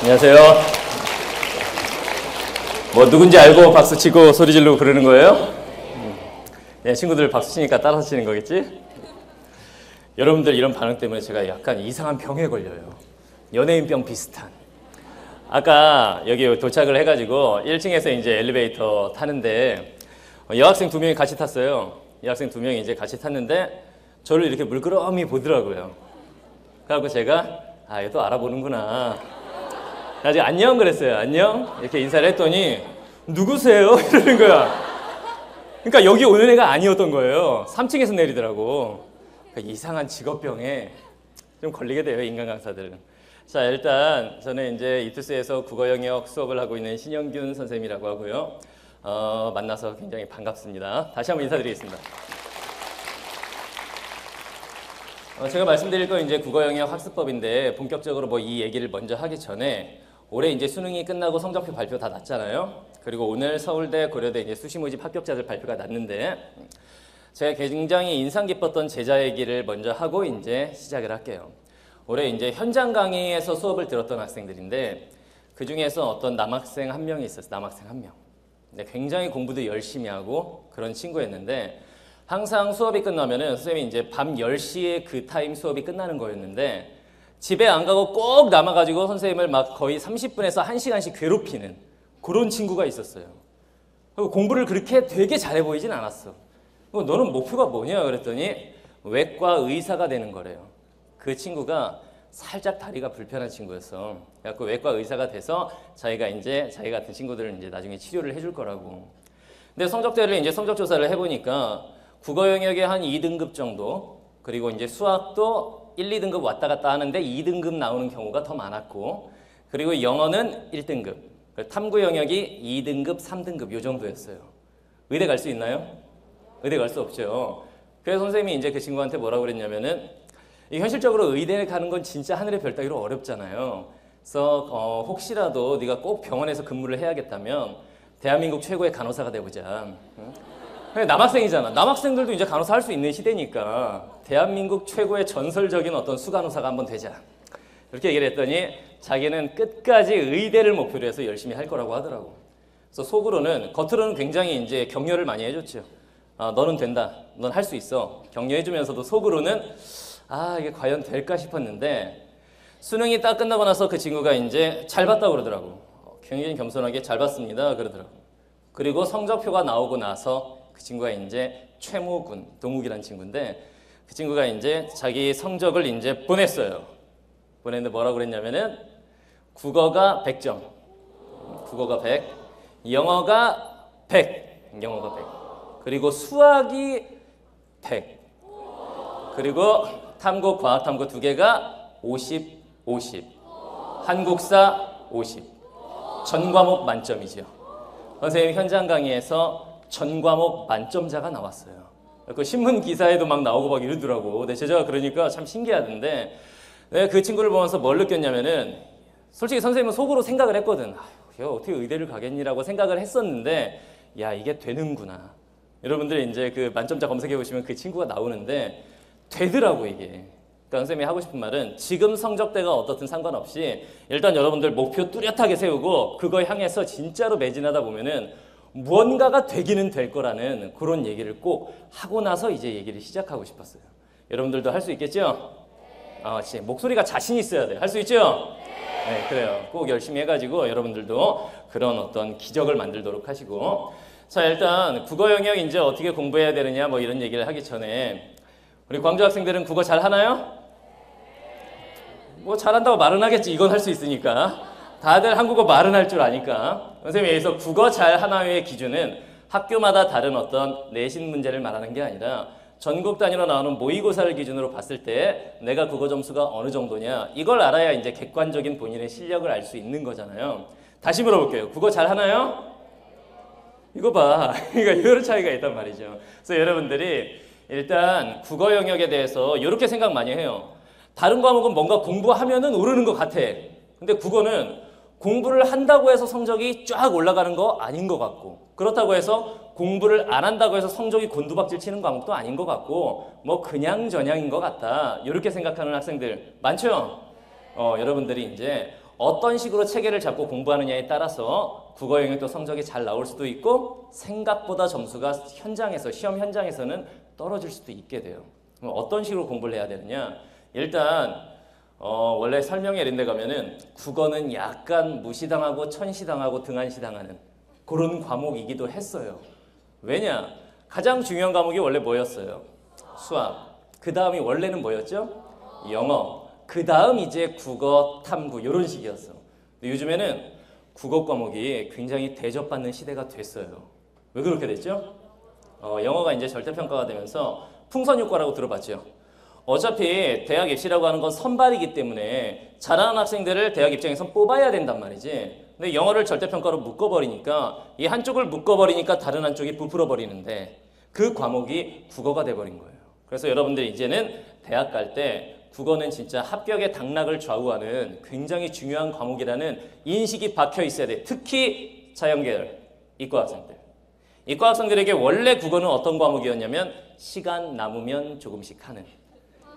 안녕하세요. 뭐 누군지 알고 박수 치고 소리 지르고 그러는 거예요? 네, 친구들 박수 치니까 따라서 치는 거겠지? 여러분들 이런 반응 때문에 제가 약간 이상한 병에 걸려요. 연예인병 비슷한. 아까 여기 도착을 해가지고 1층에서 이제 엘리베이터 타는데 여학생 2명이 같이 탔어요. 여학생 2명이 이제 같이 탔는데 저를 이렇게 물끄러미 보더라고요. 그래갖고 제가 얘도 알아보는구나. 아직 안녕 그랬어요. 안녕 이렇게 인사를 했더니 누구세요? 이러는 거야. 그러니까 여기 오는 애가 아니었던 거예요. 3층에서 내리더라고. 그러니까 이상한 직업병에 좀 걸리게 돼요, 인간 강사들은. 자, 일단 저는 이제 이투스에서 국어 영역 수업을 하고 있는 신영균 선생님이라고 하고요. 만나서 굉장히 반갑습니다. 다시 한번 인사드리겠습니다. 제가 말씀드릴 건 이제 국어 영역 학습법인데 본격적으로 뭐 이 얘기를 먼저 하기 전에 올해 이제 수능이 끝나고 성적표 발표 다 났잖아요. 그리고 오늘 서울대, 고려대 이제 수시 모집 합격자들 발표가 났는데 제가 굉장히 인상 깊었던 제자 얘기를 먼저 하고 이제 시작을 할게요. 올해 이제 현장 강의에서 수업을 들었던 학생들인데 그 중에서 어떤 남학생 한 명이 있었어요. 남학생 한 명. 근데 굉장히 공부도 열심히 하고 그런 친구였는데 항상 수업이 끝나면은 선생님이 이제 밤 10시에 그 타임 수업이 끝나는 거였는데 집에 안 가고 꼭 남아가지고 선생님을 막 거의 30분에서 1시간씩 괴롭히는 그런 친구가 있었어요. 그리고 공부를 그렇게 되게 잘해 보이진 않았어. 너는 목표가 뭐냐 그랬더니 외과 의사가 되는 거래요. 그 친구가 살짝 다리가 불편한 친구였어. 그래서 외과 의사가 돼서 자기 같은 친구들은 이제 나중에 치료를 해줄 거라고. 근데 성적대를 이제 성적 조사를 해보니까 국어 영역에 한 2등급 정도, 그리고 이제 수학도 1, 2등급 왔다 갔다 하는데 2등급 나오는 경우가 더 많았고, 그리고 영어는 1등급, 탐구 영역이 2등급, 3등급 요 정도였어요. 의대 갈 수 있나요? 의대 갈 수 없죠. 그래서 선생님이 이제 그 친구한테 뭐라고 그랬냐면은 현실적으로 의대를 가는 건 진짜 하늘의 별 따기로 어렵잖아요. 그래서 혹시라도 네가 꼭 병원에서 근무를 해야겠다면 대한민국 최고의 간호사가 돼보자. 남학생이잖아. 남학생들도 이제 간호사 할 수 있는 시대니까 대한민국 최고의 전설적인 어떤 수간호사가 한번 되자. 이렇게 얘기를 했더니 자기는 끝까지 의대를 목표로 해서 열심히 할 거라고 하더라고. 그래서 속으로는, 겉으로는 굉장히 이제 격려를 많이 해줬죠. 너는 된다. 넌 할 수 있어. 격려해주면서도 속으로는 이게 과연 될까 싶었는데 수능이 딱 끝나고 나서 그 친구가 이제 잘 봤다고 그러더라고. 굉장히 겸손하게 잘 봤습니다. 그러더라고. 그리고 성적표가 나오고 나서 그 친구가 이제 최모군, 동욱이라는 친구인데 그 친구가 이제 자기 성적을 이제 보냈어요. 보냈는데 뭐라고 그랬냐면은 국어가 100점, 국어가 100, 영어가 100, 영어가 100, 그리고 수학이 100, 그리고 탐구, 과학 탐구 2개가 50, 50, 한국사 50, 전 과목 만점이죠. 선생님 현장 강의에서 전 과목 만점자가 나왔어요. 그 신문 기사에도 막 나오고 막 이러더라고. 내 제자가 그러니까 참 신기하던데 내가 그 친구를 보면서 뭘 느꼈냐면은 솔직히 선생님은 속으로 생각을 했거든. 야, 어떻게 의대를 가겠니라고 생각을 했었는데 야, 이게 되는구나. 여러분들 이제 그 만점자 검색해 보시면 그 친구가 나오는데 되더라고 이게. 그러니까 선생님이 하고 싶은 말은 지금 성적대가 어떻든 상관없이 일단 여러분들 목표 뚜렷하게 세우고 그거 향해서 진짜로 매진하다 보면은 무언가가 되기는 될 거라는 그런 얘기를 꼭 하고 나서 이제 얘기를 시작하고 싶었어요. 여러분들도 할 수 있겠죠? 진짜 목소리가 자신 있어야 돼요. 할 수 있죠? 네, 그래요. 꼭 열심히 해가지고 여러분들도 그런 어떤 기적을 만들도록 하시고. 자, 일단 국어 영역 이제 어떻게 공부해야 되느냐 뭐 이런 얘기를 하기 전에 우리 광주 학생들은 국어 잘 하나요? 뭐 잘한다고 말은 하겠지. 이건 할 수 있으니까. 다들 한국어 말은 할 줄 아니까. 선생님이 여기서 국어 잘 하나의 기준은 학교마다 다른 어떤 내신 문제를 말하는 게 아니라 전국 단위로 나오는 모의고사를 기준으로 봤을 때 내가 국어 점수가 어느 정도냐 이걸 알아야 이제 객관적인 본인의 실력을 알 수 있는 거잖아요. 다시 물어볼게요. 국어 잘 하나요? 이거 봐. 그러니까 이런 차이가 있단 말이죠. 그래서 여러분들이 일단 국어 영역에 대해서 이렇게 생각 많이 해요. 다른 과목은 뭔가 공부하면은 오르는 것 같아. 근데 국어는 공부를 한다고 해서 성적이 쫙 올라가는 거 아닌 것 같고 그렇다고 해서 공부를 안 한다고 해서 성적이 곤두박질 치는 과목도 아닌 것 같고 뭐 그냥저냥인 것 같다. 이렇게 생각하는 학생들 많죠? 여러분들이 이제 어떤 식으로 체계를 잡고 공부하느냐에 따라서 국어 영역도 성적이 잘 나올 수도 있고 생각보다 점수가 현장에서 시험 현장에서는 떨어질 수도 있게 돼요. 그럼 어떤 식으로 공부를 해야 되느냐? 일단 원래 설명회 이런 데 가면은 국어는 약간 무시당하고 천시당하고 등한시당하는 그런 과목이기도 했어요. 왜냐? 가장 중요한 과목이 원래 뭐였어요? 수학. 그 다음이 원래는 뭐였죠? 영어. 그 다음 이제 국어, 탐구 이런 식이었어. 근데 요즘에는 국어 과목이 굉장히 대접받는 시대가 됐어요. 왜 그렇게 됐죠? 영어가 이제 절대평가가 되면서 풍선효과라고 들어봤죠? 어차피 대학 입시라고 하는 건 선발이기 때문에 잘하는 학생들을 대학 입장에서 뽑아야 된단 말이지. 근데 영어를 절대평가로 묶어버리니까 이 한쪽을 묶어버리니까 다른 한쪽이 부풀어버리는데 그 과목이 국어가 돼버린 거예요. 그래서 여러분들 이제는 대학 갈 때 국어는 진짜 합격의 당락을 좌우하는 굉장히 중요한 과목이라는 인식이 박혀 있어야 돼. 특히 자연계열, 이과 학생들. 이과 학생들에게 원래 국어는 어떤 과목이었냐면 시간 남으면 조금씩 하는.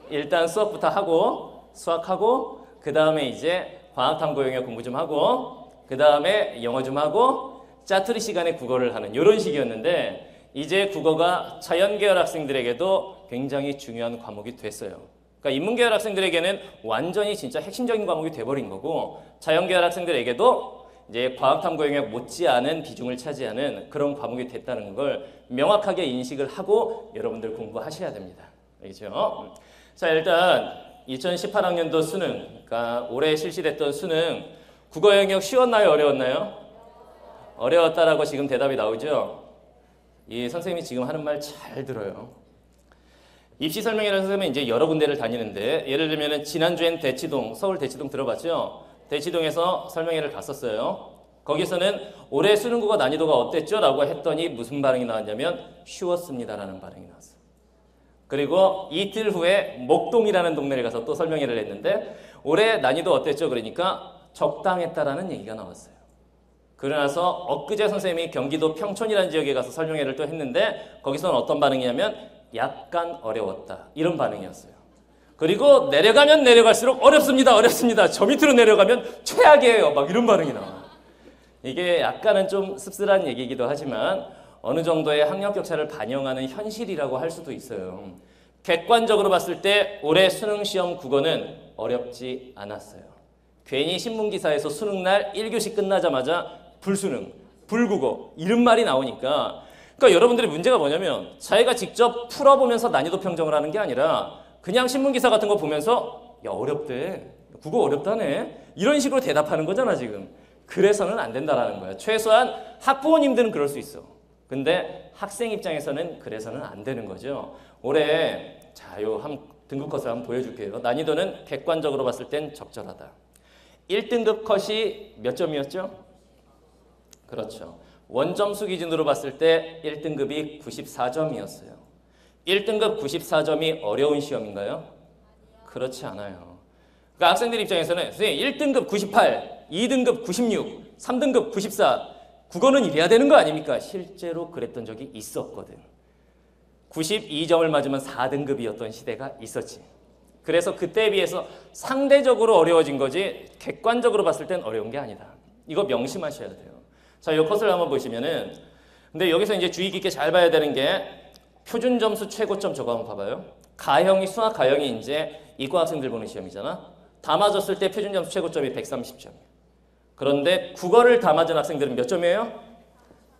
일단 수업부터 하고 수학하고 그 다음에 이제 과학탐구 영역 공부 좀 하고 그 다음에 영어 좀 하고 짜투리 시간에 국어를 하는 이런 식이었는데 이제 국어가 자연계열 학생들에게도 굉장히 중요한 과목이 됐어요. 그러니까 인문계열 학생들에게는 완전히 진짜 핵심적인 과목이 돼버린 거고 자연계열 학생들에게도 이제 과학탐구 영역 못지않은 비중을 차지하는 그런 과목이 됐다는 걸 명확하게 인식을 하고 여러분들 공부하셔야 됩니다. 알겠죠? 자, 일단 2018학년도 수능, 그러니까 올해 실시됐던 수능 국어 영역 쉬웠나요? 어려웠나요? 어려웠다라고 지금 대답이 나오죠? 이 선생님이 지금 하는 말 잘 들어요. 입시 설명회라는 선생님은 이제 여러 군데를 다니는데 예를 들면 지난주엔 대치동, 서울 대치동 들어봤죠? 대치동에서 설명회를 갔었어요. 거기서는 올해 수능국어 난이도가 어땠죠? 라고 했더니 무슨 반응이 나왔냐면 쉬웠습니다라는 반응이 나왔어요. 그리고 이틀 후에 목동이라는 동네를 가서 또 설명회를 했는데 올해 난이도 어땠죠? 그러니까 적당했다라는 얘기가 나왔어요. 그러나서 엊그제 선생님이 경기도 평촌이라는 지역에 가서 설명회를 또 했는데 거기서는 어떤 반응이냐면 약간 어려웠다 이런 반응이었어요. 그리고 내려가면 내려갈수록 어렵습니다. 어렵습니다. 저 밑으로 내려가면 최악이에요. 막 이런 반응이 나와요. 이게 약간은 좀 씁쓸한 얘기이기도 하지만 어느 정도의 학력 격차를 반영하는 현실이라고 할 수도 있어요. 객관적으로 봤을 때 올해 수능 시험 국어는 어렵지 않았어요. 괜히 신문기사에서 수능날 1교시 끝나자마자 불수능, 불국어 이런 말이 나오니까 그러니까 여러분들의 문제가 뭐냐면 자기가 직접 풀어보면서 난이도 평정을 하는 게 아니라 그냥 신문기사 같은 거 보면서 야 어렵대, 국어 어렵다네 이런 식으로 대답하는 거잖아 지금. 그래서는 안 된다라는 거야. 최소한 학부모님들은 그럴 수 있어. 근데 학생 입장에서는 그래서는 안 되는 거죠. 올해 자, 요 등급 컷을 한번 보여줄게요. 난이도는 객관적으로 봤을 땐 적절하다. 1등급 컷이 몇 점이었죠? 그렇죠. 원점수 기준으로 봤을 때 1등급이 94점이었어요. 1등급 94점이 어려운 시험인가요? 그렇지 않아요. 그러니까 학생들 입장에서는 선생님 1등급 98, 2등급 96, 3등급 94 국어는 이래야 되는 거 아닙니까? 실제로 그랬던 적이 있었거든. 92점을 맞으면 4등급이었던 시대가 있었지. 그래서 그때에 비해서 상대적으로 어려워진 거지 객관적으로 봤을 땐 어려운 게 아니다. 이거 명심하셔야 돼요. 자, 이 컷을 한번 보시면은 근데 여기서 이제 주의 깊게 잘 봐야 되는 게 표준 점수 최고점 저거 한번 봐봐요. 가형이 수학 가형이 이제 이과 학생들 보는 시험이잖아. 다 맞았을 때 표준 점수 최고점이 130점. 그런데 국어를 다 맞은 학생들은 몇 점이에요?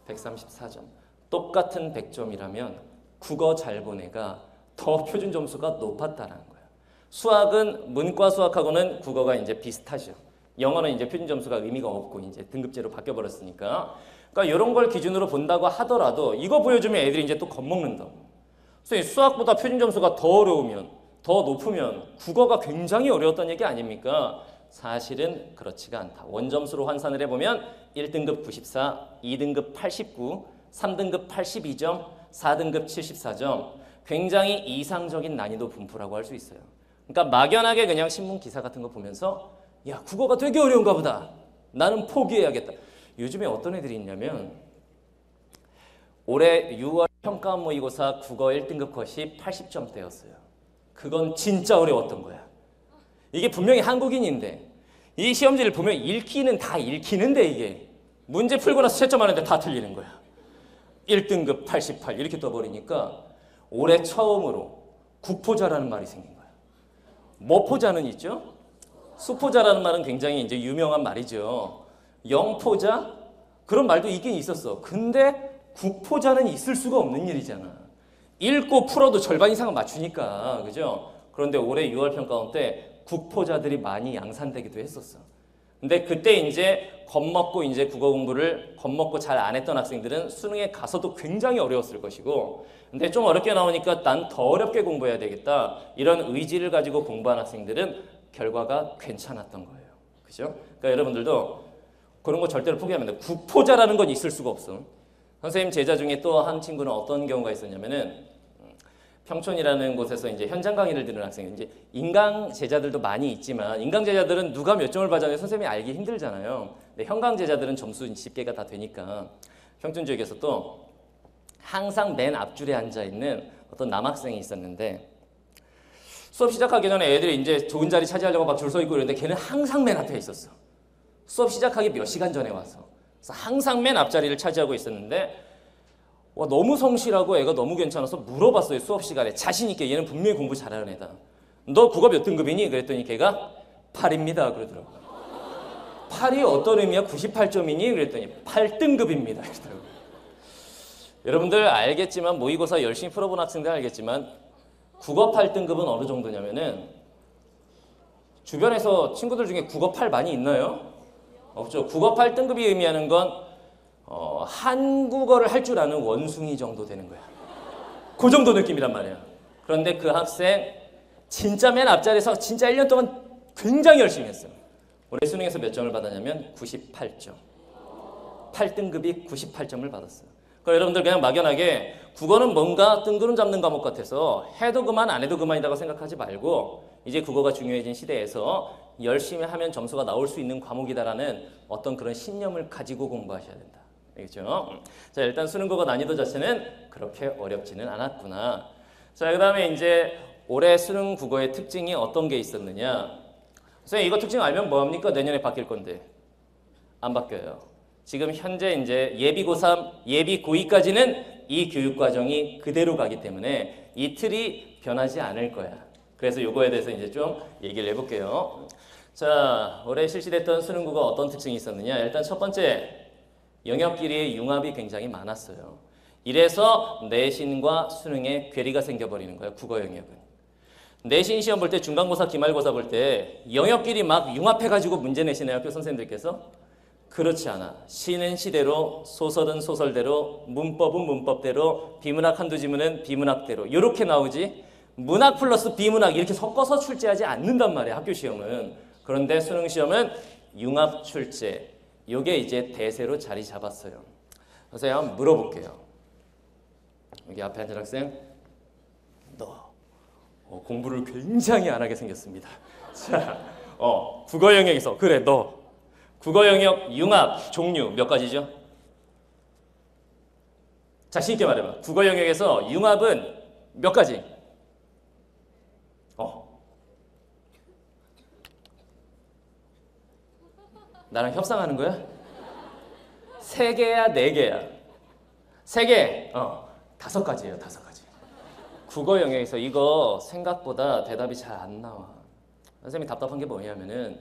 134점. 똑같은 100점이라면 국어 잘 본 애가 더 표준 점수가 높았다는 거예요. 수학은 문과 수학하고는 국어가 이제 비슷하죠. 영어는 이제 표준 점수가 의미가 없고 이제 등급제로 바뀌어 버렸으니까. 그러니까 이런 걸 기준으로 본다고 하더라도 이거 보여주면 애들이 이제 또 겁먹는다고. 선생님 수학보다 표준 점수가 더 어려우면 더 높으면 국어가 굉장히 어려웠던 얘기 아닙니까? 사실은 그렇지가 않다. 원점수로 환산을 해보면 1등급 94, 2등급 89, 3등급 82점, 4등급 74점. 굉장히 이상적인 난이도 분포라고 할 수 있어요. 그러니까 막연하게 그냥 신문 기사 같은 거 보면서 야 국어가 되게 어려운가 보다. 나는 포기해야겠다. 요즘에 어떤 애들이 있냐면 올해 6월 평가원 모의고사 국어 1등급 컷이 80점대였어요. 그건 진짜 어려웠던 거야. 이게 분명히 한국인인데 이 시험지를 보면 읽기는 다 읽히는데 이게 문제 풀고 나서 채점하는데 다 틀리는 거야. 1등급 88 이렇게 떠버리니까 올해 처음으로 국포자라는 말이 생긴 거야. 모포자는 있죠? 수포자라는 말은 굉장히 이제 유명한 말이죠. 영포자? 그런 말도 있긴 있었어. 근데 국포자는 있을 수가 없는 일이잖아. 읽고 풀어도 절반 이상은 맞추니까. 그죠? 그런데 올해 6월 평가원 때 국포자들이 많이 양산되기도 했었어. 근데 그때 이제 겁먹고 이제 국어 공부를 겁먹고 잘 안 했던 학생들은 수능에 가서도 굉장히 어려웠을 것이고, 근데 좀 어렵게 나오니까 난 더 어렵게 공부해야 되겠다 이런 의지를 가지고 공부한 학생들은 결과가 괜찮았던 거예요. 그죠? 그러니까 여러분들도 그런 거 절대로 포기하면 안 돼. 국포자라는 건 있을 수가 없어. 선생님 제자 중에 또 한 친구는 어떤 경우가 있었냐면은 평촌이라는 곳에서 이제 현장 강의를 듣는 학생이 이제 인강 제자들도 많이 있지만 인강 제자들은 누가 몇 점을 받았는지 선생님이 알기 힘들잖아요. 근데 현강 제자들은 점수 집계가 다 되니까 평촌 지역에서 또 항상 맨 앞줄에 앉아 있는 어떤 남학생이 있었는데 수업 시작하기 전에 애들이 이제 좋은 자리 차지하려고 막 줄 서 있고 이러는데 걔는 항상 맨 앞에 있었어. 수업 시작하기 몇 시간 전에 와서. 그래서 항상 맨 앞자리를 차지하고 있었는데 와, 너무 성실하고 애가 너무 괜찮아서 물어봤어요. 수업 시간에 자신 있게. 얘는 분명히 공부 잘하는 애다. 너 국어 몇 등급이니? 그랬더니 걔가 8입니다 그러더라고. 8이 어떤 의미야? 98점이니? 그랬더니 8등급입니다 그러더라고. 여러분들 알겠지만 모의고사 열심히 풀어본 학생들 알겠지만 국어 8등급은 어느 정도냐면은 주변에서 친구들 중에 국어 8 많이 있나요? 없죠. 국어 8등급이 의미하는 건 한국어를 할 줄 아는 원숭이 정도 되는 거야. 그 정도 느낌이란 말이야. 그런데 그 학생 진짜 맨 앞자리에서 진짜 1년 동안 굉장히 열심히 했어요. 올해 수능에서 몇 점을 받았냐면 98점. 8등급이 98점을 받았어요. 그러니까 여러분들 그냥 막연하게 국어는 뭔가 뜬구름 잡는 과목 같아서 해도 그만 안 해도 그만이라고 생각하지 말고 이제 국어가 중요해진 시대에서 열심히 하면 점수가 나올 수 있는 과목이다라는 어떤 그런 신념을 가지고 공부하셔야 된다. 알겠죠? 자, 일단 수능국어 난이도 자체는 그렇게 어렵지는 않았구나. 자, 그 다음에 이제 올해 수능 국어의 특징이 어떤 게 있었느냐. 선생님 이거 특징 알면 뭐합니까? 내년에 바뀔 건데. 안 바뀌어요. 지금 현재 이제 예비 고3, 예비 고2까지는 이 교육과정이 그대로 가기 때문에 이 틀이 변하지 않을 거야. 그래서 요거에 대해서 이제 좀 얘기를 해볼게요. 자, 올해 실시됐던 수능국어 어떤 특징이 있었느냐. 일단 첫 번째, 영역끼리의 융합이 굉장히 많았어요. 이래서 내신과 수능에 괴리가 생겨버리는 거예요. 국어 영역은. 내신 시험 볼 때 중간고사, 기말고사 볼 때 영역끼리 막 융합해가지고 문제 내시나요? 학교 선생님들께서? 그렇지 않아. 시는 시대로, 소설은 소설대로, 문법은 문법대로, 비문학 한두 지문은 비문학대로 이렇게 나오지 문학 플러스 비문학 이렇게 섞어서 출제하지 않는단 말이야. 학교 시험은. 그런데 수능 시험은 융합 출제. 이게 이제 대세로 자리 잡았어요. 선생님 한번 물어볼게요. 여기 앞에 앉은 학생, 너 공부를 굉장히 안 하게 생겼습니다. 자, 국어 영역에서 그래 너 국어 영역 융합 종류 몇 가지죠? 자신 있게 말해봐. 국어 영역에서 융합은 몇 가지? 나랑 협상하는 거야? 3개야, 4개야? 3개. 5가지예요, 5가지. 국어 영역에서 이거 생각보다 대답이 잘 안 나와. 선생님이 답답한 게 뭐냐면은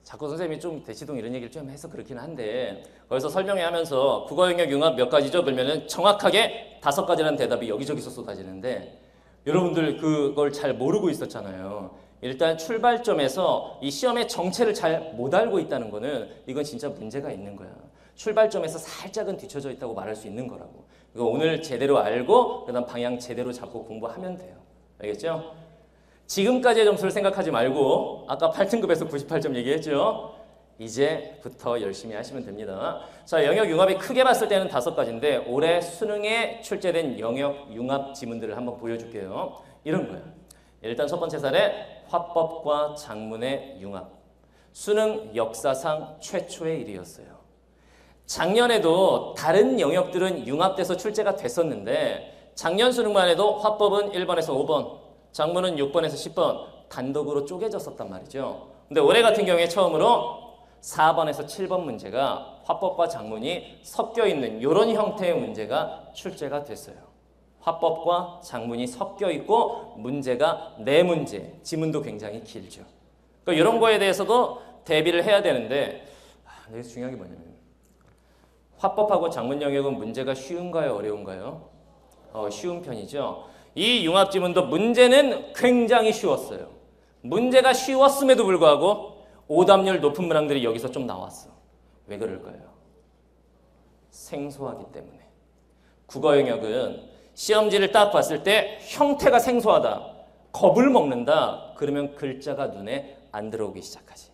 자꾸 선생님이 좀 대치동 이런 얘기를 좀 해서 그렇긴 한데 거기서 설명회 하면서 국어 영역 융합 몇 가지죠? 그러면은 정확하게 5가지라는 대답이 여기저기서 쏟아지는데 여러분들 그걸 잘 모르고 있었잖아요. 일단 출발점에서 이 시험의 정체를 잘 못 알고 있다는 거는 이건 진짜 문제가 있는 거야. 출발점에서 살짝은 뒤쳐져 있다고 말할 수 있는 거라고. 이거 오늘 제대로 알고 그다음 방향 제대로 잡고 공부하면 돼요. 알겠죠? 지금까지의 점수를 생각하지 말고 아까 8등급에서 98점 얘기했죠? 이제부터 열심히 하시면 됩니다. 자, 영역 융합이 크게 봤을 때는 5가지인데 올해 수능에 출제된 영역 융합 지문들을 한번 보여줄게요. 이런 거야. 일단 첫 번째 사례, 화법과 작문의 융합. 수능 역사상 최초의 일이었어요. 작년에도 다른 영역들은 융합돼서 출제가 됐었는데 작년 수능만 해도 화법은 1번에서 5번, 작문은 6번에서 10번 단독으로 쪼개졌었단 말이죠. 근데 올해 같은 경우에 처음으로 4번에서 7번 문제가 화법과 작문이 섞여 있는 이런 형태의 문제가 출제가 됐어요. 화법과 작문이 섞여 있고 문제가 4문제, 지문도 굉장히 길죠. 그러니까 이런 거에 대해서도 대비를 해야 되는데 여기서 중요한 게 뭐냐면 화법하고 작문 영역은 문제가 쉬운가요? 어려운가요? 쉬운 편이죠. 이 융합지문도 문제는 굉장히 쉬웠어요. 문제가 쉬웠음에도 불구하고 오답률 높은 문항들이 여기서 좀 나왔어. 왜 그럴까요? 생소하기 때문에. 국어 영역은 시험지를 딱 봤을 때 형태가 생소하다, 겁을 먹는다, 그러면 글자가 눈에 안 들어오기 시작하지.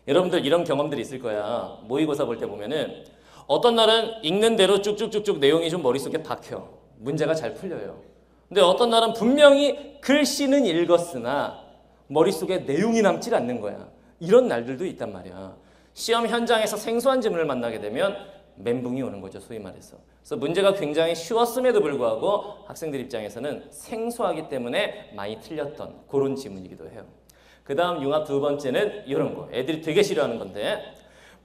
여러분들 이런 경험들이 있을 거야. 모의고사 볼 때 보면은 어떤 날은 읽는 대로 쭉쭉쭉쭉 내용이 좀 머릿속에 박혀. 문제가 잘 풀려요. 근데 어떤 날은 분명히 글씨는 읽었으나 머릿속에 내용이 남질 않는 거야. 이런 날들도 있단 말이야. 시험 현장에서 생소한 지문을 만나게 되면 멘붕이 오는 거죠, 소위 말해서. 그래서 문제가 굉장히 쉬웠음에도 불구하고 학생들 입장에서는 생소하기 때문에 많이 틀렸던 그런 지문이기도 해요. 그 다음 융합 두 번째는 이런 거. 애들이 되게 싫어하는 건데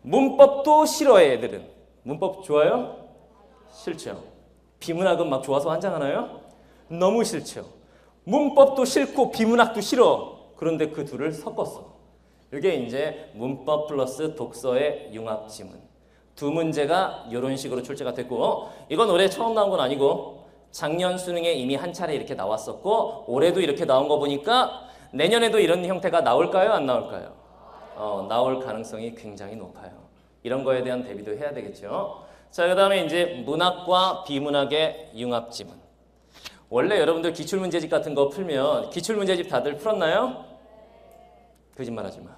문법도 싫어해, 애들은. 문법 좋아요? 싫죠. 비문학은 막 좋아서 환장하나요? 너무 싫죠. 문법도 싫고 비문학도 싫어. 그런데 그 둘을 섞었어. 이게 이제 문법 플러스 독서의 융합 지문. 두 문제가 이런 식으로 출제가 됐고, 이건 올해 처음 나온 건 아니고 작년 수능에 이미 한 차례 이렇게 나왔었고 올해도 이렇게 나온 거 보니까 내년에도 이런 형태가 나올까요? 안 나올까요? 나올 가능성이 굉장히 높아요. 이런 거에 대한 대비도 해야 되겠죠. 자, 그 다음에 이제 문학과 비문학의 융합 지문. 원래 여러분들 기출문제집 같은 거 풀면 기출문제집 다들 풀었나요? 거짓말하지 마.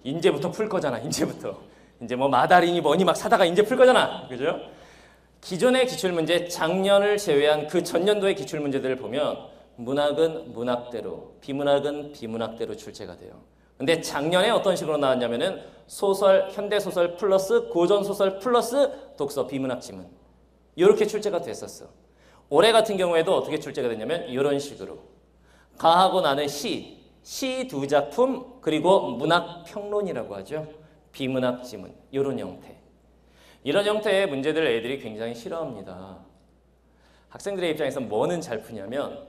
이제부터 풀 거잖아. 이제부터. 이제 뭐 마다리니 뭐니 막 사다가 이제 풀 거잖아. 그죠? 기존의 기출문제, 작년을 제외한 그 전년도의 기출문제들을 보면 문학은 문학대로, 비문학은 비문학대로 출제가 돼요. 근데 작년에 어떤 식으로 나왔냐면은 소설, 현대소설 플러스 고전소설 플러스 독서 비문학 지문. 이렇게 출제가 됐었어. 올해 같은 경우에도 어떻게 출제가 됐냐면 이런 식으로. 가하고 나는 시 두 작품 그리고 문학 평론이라고 하죠. 비문학 지문. 이런 형태. 이런 형태의 문제들을 애들이 굉장히 싫어합니다. 학생들의 입장에서 뭐는 잘 푸냐면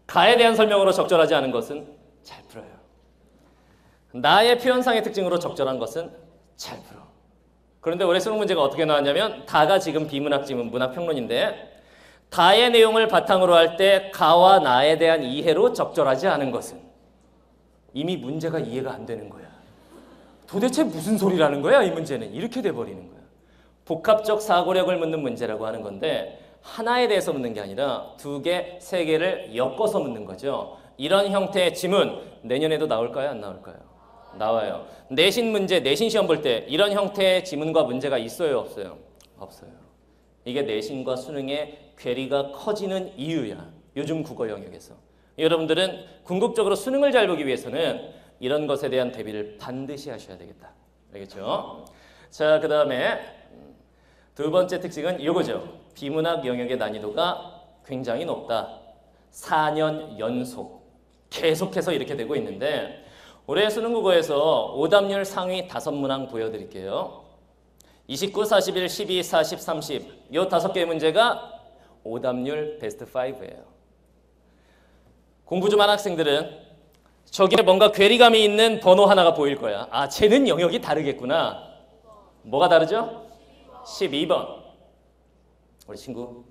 가에 대한 설명으로 적절하지 않은 것은 잘 풀어요. 나의 표현상의 특징으로 적절한 것은 잘 풀어. 그런데 올해 수능 문제가 어떻게 나왔냐면 다가 지금 비문학 지문 문학평론인데 가의 내용을 바탕으로 할 때 가와 나에 대한 이해로 적절하지 않은 것은 이미 문제가 이해가 안 되는 거야. 도대체 무슨 소리라는 거야 이 문제는. 이렇게 돼버리는 거야. 복합적 사고력을 묻는 문제라고 하는 건데 하나에 대해서 묻는 게 아니라 두 개, 세 개를 엮어서 묻는 거죠. 이런 형태의 지문 내년에도 나올까요? 안 나올까요? 나와요. 내신 문제, 내신 시험 볼 때 이런 형태의 지문과 문제가 있어요? 없어요? 없어요. 이게 내신과 수능의 괴리가 커지는 이유야. 요즘 국어 영역에서. 여러분들은 궁극적으로 수능을 잘 보기 위해서는 이런 것에 대한 대비를 반드시 하셔야 되겠다. 알겠죠? 자, 그 다음에 두 번째 특징은 이거죠. 비문학 영역의 난이도가 굉장히 높다. 4년 연속 계속해서 이렇게 되고 있는데 올해 수능국어에서 오답률 상위 5문항 보여드릴게요. 29, 41, 12, 40, 30 이 5개의 문제가 오답률 베스트 5예요. 공부 좀 한 학생들은 저기에 뭔가 괴리감이 있는 번호 하나가 보일 거야. 아, 쟤는 영역이 다르겠구나. 뭐가 다르죠? 12번. 우리 친구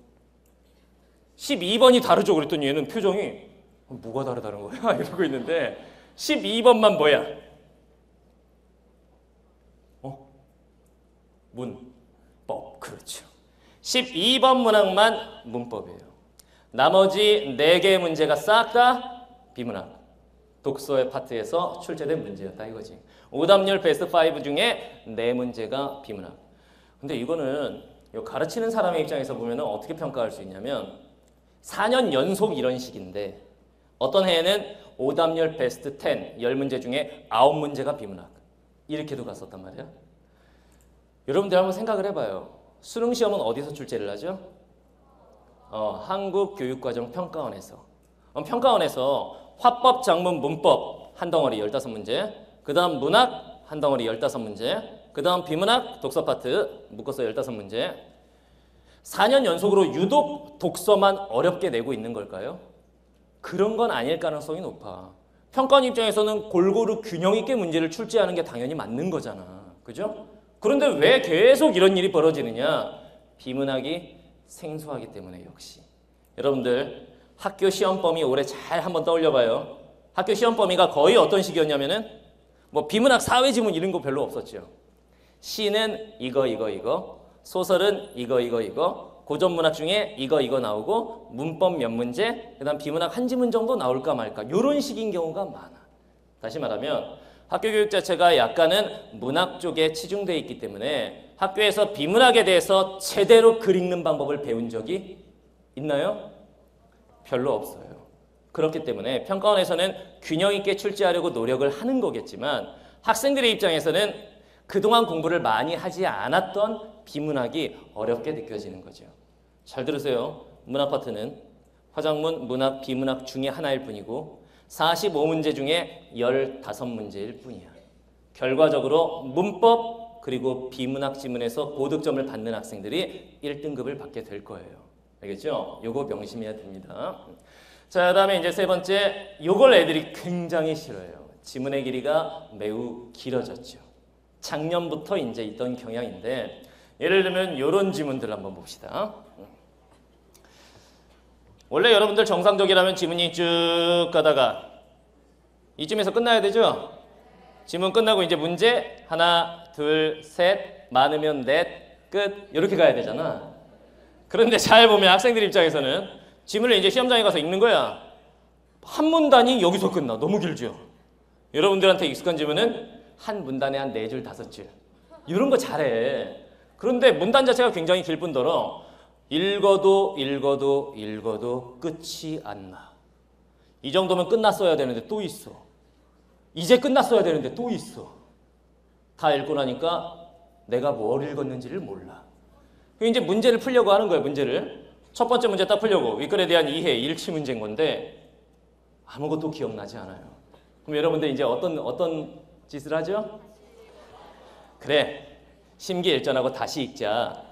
12번이 다르죠. 그랬더니 얘는 표정이 뭐가 다르다는 거야? 이러고 있는데 12번만 뭐야? 문법. 그렇죠. 12번 문항만 문법이에요. 나머지 4개의 문제가 싹 다 비문학. 독서의 파트에서 출제된 문제였다 이거지. 오답률 베스트 5 중에 4문제가 비문학. 근데 이거는 가르치는 사람의 입장에서 보면 어떻게 평가할 수 있냐면 4년 연속 이런 식인데 어떤 해에는 오답률 베스트 10, 10문제 중에 9문제가 비문학. 이렇게도 갔었단 말이야. 여러분들 한번 생각을 해봐요. 수능시험은 어디서 출제를 하죠? 한국교육과정평가원에서. 평가원에서 화법, 작문, 문법 한 덩어리 15문제, 그 다음 문학 한 덩어리 15문제, 그 다음 비문학 독서 파트 묶어서 15문제. 4년 연속으로 유독 독서만 어렵게 내고 있는 걸까요? 그런 건 아닐 가능성이 높아. 평가원 입장에서는 골고루 균형 있게 문제를 출제하는 게 당연히 맞는 거잖아. 그죠? 그런데 왜 계속 이런 일이 벌어지느냐? 비문학이 생소하기 때문에 역시. 여러분들 학교 시험 범위 올해 잘 한번 떠올려 봐요. 학교 시험 범위가 거의 어떤 식이었냐면은 뭐 비문학 사회지문 이런 거 별로 없었죠. 시는 이거, 소설은 이거, 고전문학 중에 이거 나오고 문법 몇 문제, 그다음 비문학 한 지문 정도 나올까 말까 이런 식인 경우가 많아. 다시 말하면 학교 교육 자체가 약간은 문학 쪽에 치중되어 있기 때문에 학교에서 비문학에 대해서 제대로 글 읽는 방법을 배운 적이 있나요? 별로 없어요. 그렇기 때문에 평가원에서는 균형 있게 출제하려고 노력을 하는 거겠지만 학생들의 입장에서는 그동안 공부를 많이 하지 않았던 비문학이 어렵게 느껴지는 거죠. 잘 들으세요. 문학 파트는 화작문, 문학, 비문학 중에 하나일 뿐이고 45문제 중에 15문제일 뿐이야. 결과적으로 문법 그리고 비문학 지문에서 고득점을 받는 학생들이 1등급을 받게 될 거예요. 알겠죠? 요거 명심해야 됩니다. 자, 그다음에 이제 세 번째, 요걸 애들이 굉장히 싫어해요. 지문의 길이가 매우 길어졌죠. 작년부터 이제 있던 경향인데 예를 들면 이런 지문들 한번 봅시다. 원래 여러분들 정상적이라면 지문이 쭉 가다가 이쯤에서 끝나야 되죠? 지문 끝나고 이제 문제 하나, 둘, 셋, 많으면 넷, 끝 이렇게 가야 되잖아. 그런데 잘 보면 학생들 입장에서는 지문을 이제 시험장에 가서 읽는 거야. 한 문단이 여기서 끝나. 너무 길죠? 여러분들한테 익숙한 지문은 한 문단에 한 4줄, 5줄. 이런 거 잘해. 그런데 문단 자체가 굉장히 길 뿐더러 읽어도 끝이 안 나. 이 정도면 끝났어야 되는데 또 있어. 이제 끝났어야 되는데 또 있어. 다 읽고 나니까 내가 뭘 읽었는지를 몰라. 이제 문제를 풀려고 하는 거예요. 문제를. 첫 번째 문제 딱 풀려고. 윗글에 대한 이해, 일치 문제인 건데 아무것도 기억나지 않아요. 그럼 여러분들 이제 어떤 짓을 하죠? 그래. 심기일전하고 다시 읽자.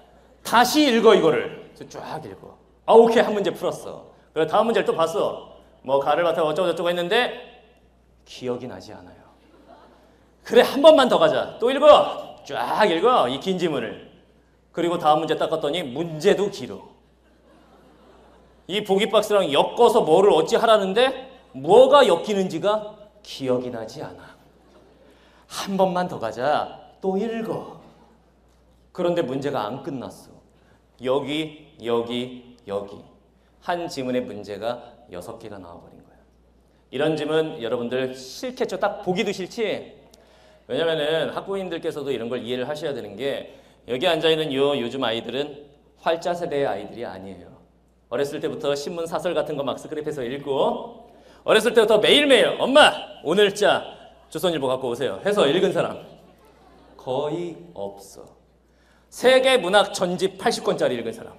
다시 읽어 이거를. 쫙 읽어. 아 오케이 한 문제 풀었어. 그래 다음 문제를 또 봤어. 뭐 가를 바탕 어쩌고저쩌고 했는데 기억이 나지 않아요. 그래 한 번만 더 가자. 또 읽어. 쫙 읽어 이 긴 지문을. 그리고 다음 문제 딱 갔더니 문제도 길어. 이 보기 박스랑 엮어서 뭐를 어찌 하라는데 뭐가 엮이는지가 기억이 나지 않아. 한 번만 더 가자. 또 읽어. 그런데 문제가 안 끝났어. 여기 한 지문의 문제가 6개가 나와버린 거야. 이런 지문 여러분들 싫겠죠? 딱 보기도 싫지? 왜냐면은 학부모님들께서도 이런 걸 이해를 하셔야 되는 게 여기 앉아있는 요즘 아이들은 활자 세대의 아이들이 아니에요. 어렸을 때부터 신문 사설 같은 거 막 스크랩해서 읽고 어렸을 때부터 매일매일 엄마 오늘자 조선일보 갖고 오세요 해서 읽은 사람 거의 없어. 세계 문학 전집 80권짜리 읽은 사람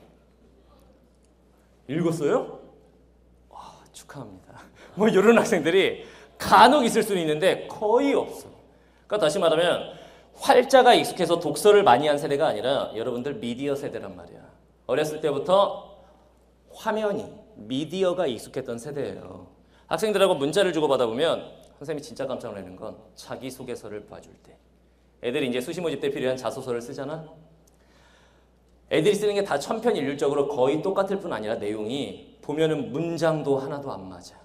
읽었어요? 와, 축하합니다. 뭐 이런 학생들이 간혹 있을 수는 있는데 거의 없어. 그러니까 다시 말하면 활자가 익숙해서 독서를 많이 한 세대가 아니라 여러분들 미디어 세대란 말이야. 어렸을 때부터 화면이 미디어가 익숙했던 세대예요. 학생들하고 문자를 주고받아 보면 선생님이 진짜 깜짝 놀라는 건 자기소개서를 봐줄 때 애들이 이제 수시 모집 때 필요한 자소서를 쓰잖아. 애들이 쓰는 게 다 천편일률적으로 거의 똑같을 뿐 아니라 내용이 보면은 문장도 하나도 안 맞아.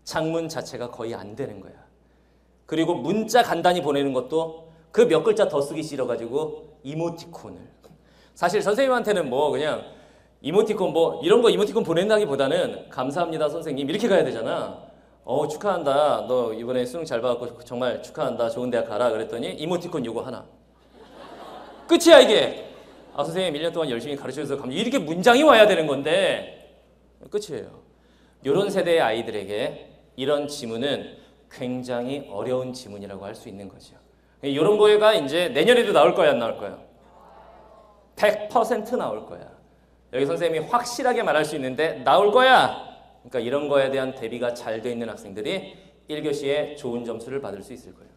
장문 자체가 거의 안 되는 거야. 그리고 문자 간단히 보내는 것도 그 몇 글자 더 쓰기 싫어가지고 이모티콘을. 사실 선생님한테는 뭐 그냥 이모티콘 뭐 이런 거 이모티콘 보낸다기보다는 감사합니다 선생님 이렇게 가야 되잖아. 축하한다. 너 이번에 수능 잘 봐갖고 정말 축하한다. 좋은 대학 가라. 그랬더니 이모티콘 요거 하나. 끝이야 이게. 선생님 1년 동안 열심히 가르쳐줘서 감사합니다. 이렇게 문장이 와야 되는 건데 끝이에요. 이런 세대의 아이들에게 이런 지문은 굉장히 어려운 지문이라고 할 수 있는 거죠. 이런 거가 이제 내년에도 나올 거야 안 나올 거야? 100% 나올 거야. 여기 선생님이 확실하게 말할 수 있는데 나올 거야. 그러니까 이런 거에 대한 대비가 잘 돼 있는 학생들이 1교시에 좋은 점수를 받을 수 있을 거예요.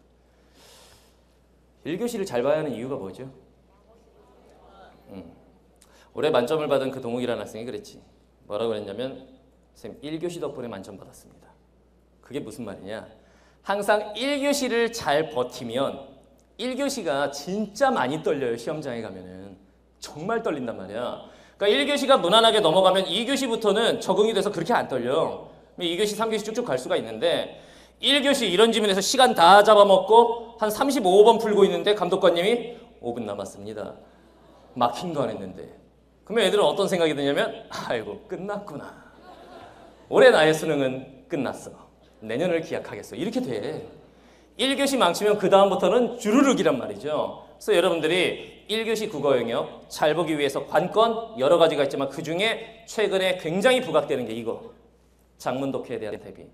1교시를 잘 봐야 하는 이유가 뭐죠? 올해 만점을 받은 그 동욱이라는 학생이 그랬지. 뭐라고 그랬냐면 선생님 1교시 덕분에 만점 받았습니다. 그게 무슨 말이냐? 항상 1교시를 잘 버티면 1교시가 진짜 많이 떨려요. 시험장에 가면은 정말 떨린단 말이야. 그러니까 1교시가 무난하게 넘어가면 2교시부터는 적응이 돼서 그렇게 안 떨려. 2교시, 3교시 쭉쭉 갈 수가 있는데 1교시 이런 지문에서 시간 다 잡아먹고 한 35번 풀고 있는데 감독관님이 5분 남았습니다. 막힌 거 안 했는데. 그러면 애들은 어떤 생각이 드냐면 아이고 끝났구나. 올해 나의 수능은 끝났어. 내년을 기약하겠어. 이렇게 돼. 1교시 망치면 그 다음부터는 주르륵이란 말이죠. 그래서 여러분들이 1교시 국어 영역 잘 보기 위해서 관건 여러 가지가 있지만 그중에 최근에 굉장히 부각되는 게 이거. 장문 독해에 대한 대비.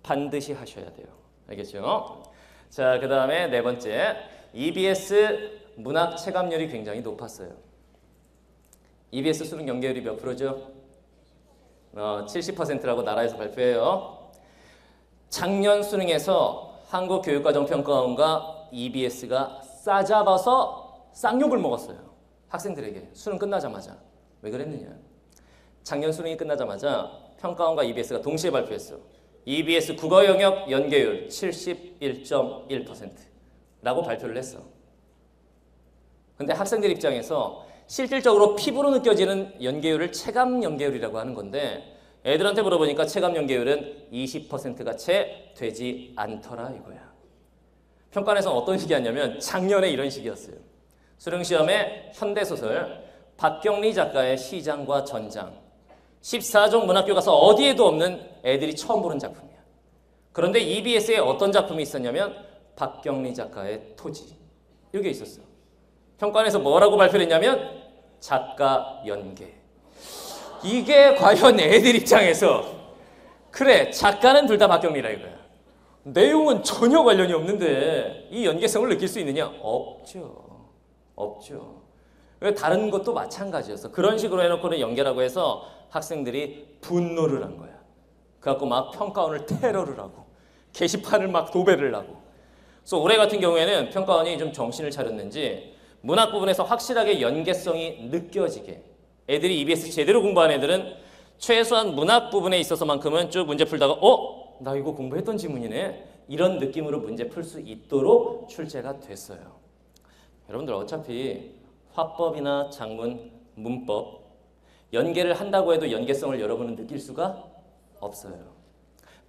반드시 하셔야 돼요. 알겠죠? 자, 그 다음에 네 번째. EBS 문학 체감률이 굉장히 높았어요. EBS 수능 연계율이 몇 프로죠? 70%라고 나라에서 발표해요. 작년 수능에서 한국교육과정평가원과 EBS가 싸잡아서 쌍욕을 먹었어요. 학생들에게 수능 끝나자마자. 왜 그랬느냐? 작년 수능이 끝나자마자 평가원과 EBS가 동시에 발표했어. EBS 국어 영역 연계율 71.1%라고 발표를 했어. 근데 학생들 입장에서 실질적으로 피부로 느껴지는 연계율을 체감 연계율이라고 하는 건데 애들한테 물어보니까 체감 연계율은 20%가 채 되지 않더라 이거야. 평가원에서는 어떤 식이었냐면 작년에 이런 식이었어요. 수능시험에 현대소설 박경리 작가의 시장과 전장 14종 문학교과서 어디에도 없는 애들이 처음 보는 작품이야. 그런데 EBS에 어떤 작품이 있었냐면 박경리 작가의 토지 이게 있었어. 평가원에서 뭐라고 발표를 했냐면 작가 연계. 이게 과연 애들 입장에서 그래 작가는 둘 다 박경리라 이거야. 내용은 전혀 관련이 없는데 이 연계성을 느낄 수 있느냐? 없죠. 없죠. 다른 것도 마찬가지였어. 그런 식으로 해놓고는 연계라고 해서 학생들이 분노를 한 거야. 그래갖고 막 평가원을 테러를 하고 게시판을 막 도배를 하고. 그래서 올해 같은 경우에는 평가원이 좀 정신을 차렸는지 문학 부분에서 확실하게 연계성이 느껴지게 애들이 EBS 제대로 공부한 애들은 최소한 문학 부분에 있어서만큼은 쭉 문제 풀다가 나 이거 공부했던 지문이네 이런 느낌으로 문제 풀 수 있도록 출제가 됐어요. 여러분들 어차피 화법이나 작문, 문법 연계를 한다고 해도 연계성을 여러분은 느낄 수가 없어요.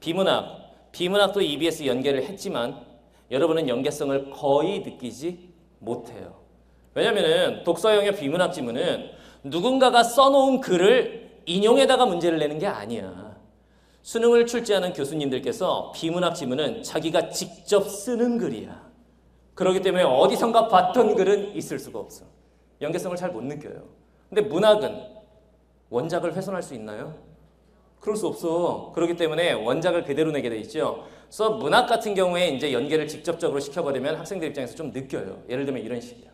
비문학도 EBS 연계를 했지만 여러분은 연계성을 거의 느끼지 못해요. 왜냐면은 독서 영역 비문학 지문은 누군가가 써놓은 글을 인용해다가 문제를 내는 게 아니야. 수능을 출제하는 교수님들께서 비문학 지문은 자기가 직접 쓰는 글이야. 그렇기 때문에 어디선가 봤던 글은 있을 수가 없어. 연계성을 잘 못 느껴요. 근데 문학은 원작을 훼손할 수 있나요? 그럴 수 없어. 그렇기 때문에 원작을 그대로 내게 돼 있죠. 그래서 문학 같은 경우에 이제 연계를 직접적으로 시켜버리면 학생들 입장에서 좀 느껴요. 예를 들면 이런 식이야.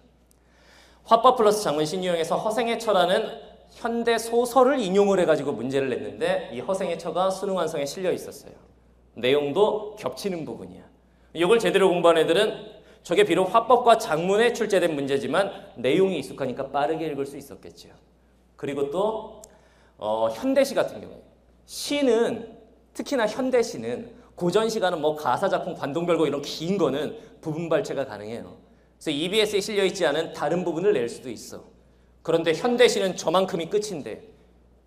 화법 플러스 장문 신유형에서 허생의 처라는 현대 소설을 인용을 해가지고 문제를 냈는데 이 허생의 처가 수능 완성에 실려 있었어요. 내용도 겹치는 부분이야. 이걸 제대로 공부한 애들은 저게 비록 화법과 장문에 출제된 문제지만 내용이 익숙하니까 빠르게 읽을 수 있었겠죠. 그리고 또 현대시 같은 경우에 시는 특히나 현대시는 고전 시가는 뭐 가사작품, 관동별곡 이런 긴 거는 부분 발췌가 가능해요. 그래서 EBS에 실려있지 않은 다른 부분을 낼 수도 있어. 그런데 현대시는 저만큼이 끝인데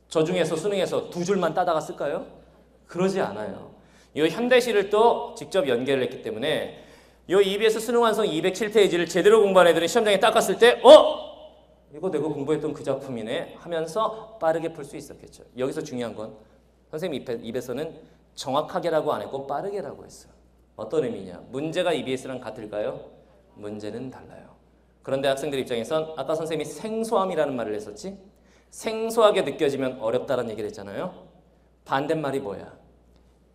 저 중에서 수능에서 두 줄만 따다가 쓸까요? 그러지 않아요. 이 현대시를 또 직접 연계를 했기 때문에 이 EBS 수능 완성 207페이지를 제대로 공부한 애들은 시험장에 닦았을 때 이거 내가 공부했던 그 작품이네 하면서 빠르게 풀 수 있었겠죠. 여기서 중요한 건 선생님 입에서는 정확하게라고 안 했고 빠르게라고 했어요. 어떤 의미냐? 문제가 EBS랑 같을까요? 문제는 달라요. 그런데 학생들 입장에선 아까 선생님이 생소함이라는 말을 했었지? 생소하게 느껴지면 어렵다는 얘기를 했잖아요. 반대말이 뭐야?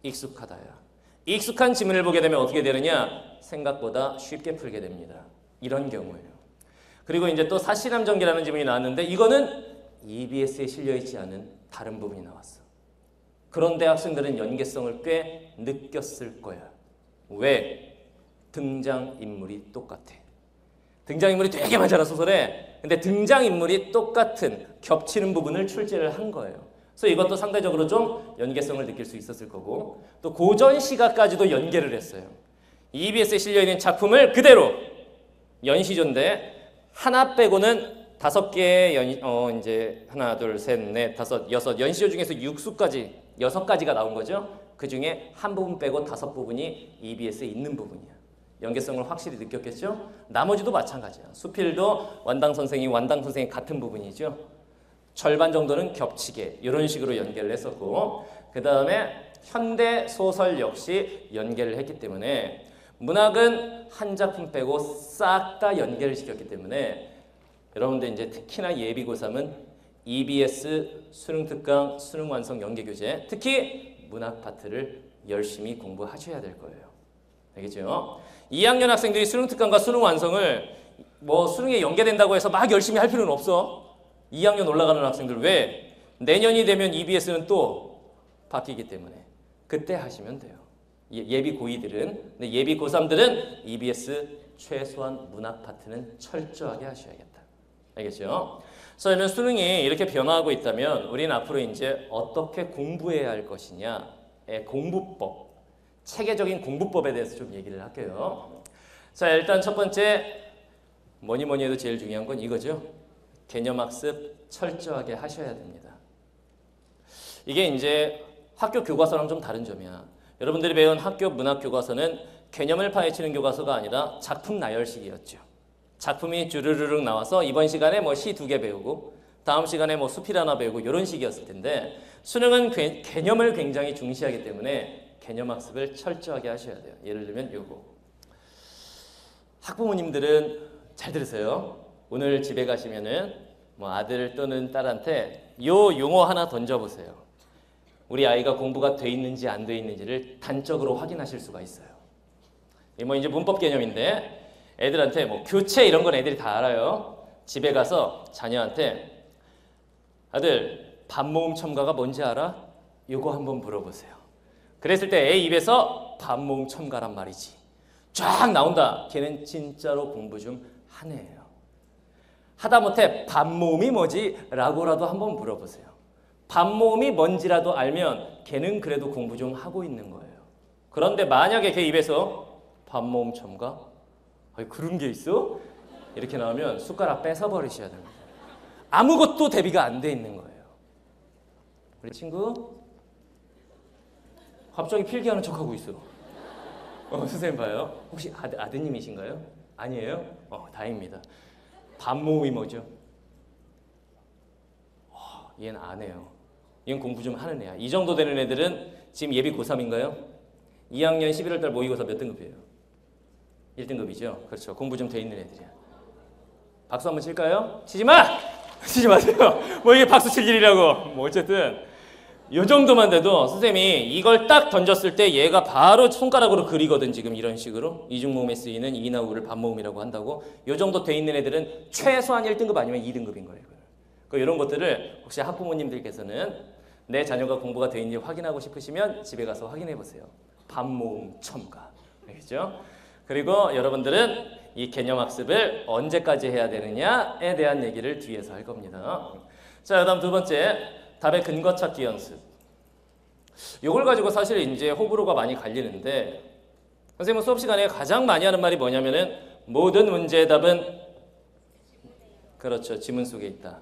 익숙하다야. 익숙한 지문을 보게 되면 어떻게 되느냐? 생각보다 쉽게 풀게 됩니다. 이런 경우예요. 그리고 이제 또 사실함정기라는 지문이 나왔는데 이거는 EBS에 실려있지 않은 다른 부분이 나왔어. 그런데 학생들은 연계성을 꽤 느꼈을 거야. 왜? 등장인물이 똑같아. 등장인물이 되게 많잖아, 소설에. 근데 등장인물이 똑같은 겹치는 부분을 출제를 한 거예요. 그래서 이것도 상대적으로 좀 연계성을 느낄 수 있었을 거고, 또 고전 시가까지도 연계를 했어요. EBS에 실려있는 작품을 그대로 연시조인데 하나 빼고는 5개의 이제 하나, 둘, 셋, 넷, 다섯, 여섯 연시조 중에서 6가지가 나온 거죠. 그 중에 한 부분 빼고 5부분이 EBS에 있는 부분이야. 연계성을 확실히 느꼈겠죠? 나머지도 마찬가지야. 수필도 완당 선생이 같은 부분이죠. 절반 정도는 겹치게 이런 식으로 연계를 했었고, 그 다음에 현대 소설 역시 연계를 했기 때문에 문학은 한 작품 빼고 싹 다 연계를 시켰기 때문에 여러분들 이제 특히나 예비 고3은 EBS 수능 특강, 수능 완성 연계 교재, 특히 문학 파트를 열심히 공부하셔야 될 거예요. 알겠죠? 2학년 학생들이 수능 특강과 수능 완성을 뭐 수능에 연계된다고 해서 막 열심히 할 필요는 없어. 2학년 올라가는 학생들 왜? 내년이 되면 EBS는 또 바뀌기 때문에 그때 하시면 돼요. 예비 고2들은, 근데 예비 고3들은 EBS 최소한 문학 파트는 철저하게 하셔야겠다. 알겠죠? 그래서 그러면 수능이 이렇게 변화하고 있다면 우리는 앞으로 이제 어떻게 공부해야 할 것이냐의 공부법, 체계적인 공부법에 대해서 좀 얘기를 할게요. 자, 일단 첫 번째 뭐니 해도 제일 중요한 건 이거죠. 개념학습 철저하게 하셔야 됩니다. 이게 이제 학교 교과서랑 좀 다른 점이야. 여러분들이 배운 학교 문학 교과서는 개념을 파헤치는 교과서가 아니라 작품 나열식이었죠. 작품이 주르르륵 나와서 이번 시간에 뭐 시 2개 배우고 다음 시간에 뭐 수필 하나 배우고 이런 식이었을 텐데, 수능은 개념을 굉장히 중시하기 때문에 개념학습을 철저하게 하셔야 돼요. 예를 들면 요거. 학부모님들은 잘 들으세요. 오늘 집에 가시면은 뭐 아들 또는 딸한테 요 용어 하나 던져보세요. 우리 아이가 공부가 돼 있는지 안 돼 있는지를 단적으로 확인하실 수가 있어요. 뭐 이제 문법 개념인데, 애들한테 뭐 교체 이런 건 애들이 다 알아요. 집에 가서 자녀한테 아들 밥 모음 첨가가 뭔지 알아? 요거 한번 물어보세요. 그랬을 때 애 입에서 밥 모음 첨가란 말이지 쫙 나온다. 걔는 진짜로 공부 좀 한 애예요. 하다못해 밥 모음이 뭐지? 라고라도 한번 물어보세요. 밥 모음이 뭔지라도 알면 걔는 그래도 공부 좀 하고 있는 거예요. 그런데 만약에 걔 입에서 밥 모음 첨가? 아니, 그런 게 있어? 이렇게 나오면 숟가락 뺏어버리셔야 됩니다. 아무것도 대비가 안 돼 있는 거예요. 우리 친구 갑자기 필기하는 척하고 있어. 선생님 봐요. 혹시 아드님이신가요? 아니에요? 다행입니다. 밥 모음이 뭐죠? 얘는 안 해요. 얘는 공부 좀 하는 애야. 이 정도 되는 애들은 지금 예비 고3인가요? 2학년 11월달 모의고사 몇 등급이에요? 1등급이죠. 그렇죠. 공부 좀 돼 있는 애들이야. 박수 한번 칠까요? 치지 마! 치지 마세요. 뭐 이게 박수 칠 일이라고. 뭐 어쨌든 요 정도만 돼도 선생님이 이걸 딱 던졌을 때 얘가 바로 손가락으로 그리거든. 지금 이런 식으로 이중모음에 쓰이는 이나우를 반모음이라고 한다고. 요 정도 돼 있는 애들은 최소한 1등급 아니면 2등급인 거예요. 이런 것들을 혹시 학부모님들께서는 내 자녀가 공부가 돼 있는지 확인하고 싶으시면 집에 가서 확인해 보세요. 반모음 첨가. 알겠죠? 그리고 여러분들은 이 개념학습을 언제까지 해야 되느냐에 대한 얘기를 뒤에서 할 겁니다. 자, 그다음 두 번째, 답의 근거 찾기 연습. 이걸 가지고 사실 이제 호불호가 많이 갈리는데, 선생님은 수업 시간에 가장 많이 하는 말이 뭐냐면은 모든 문제의 답은 그렇죠, 지문 속에 있다.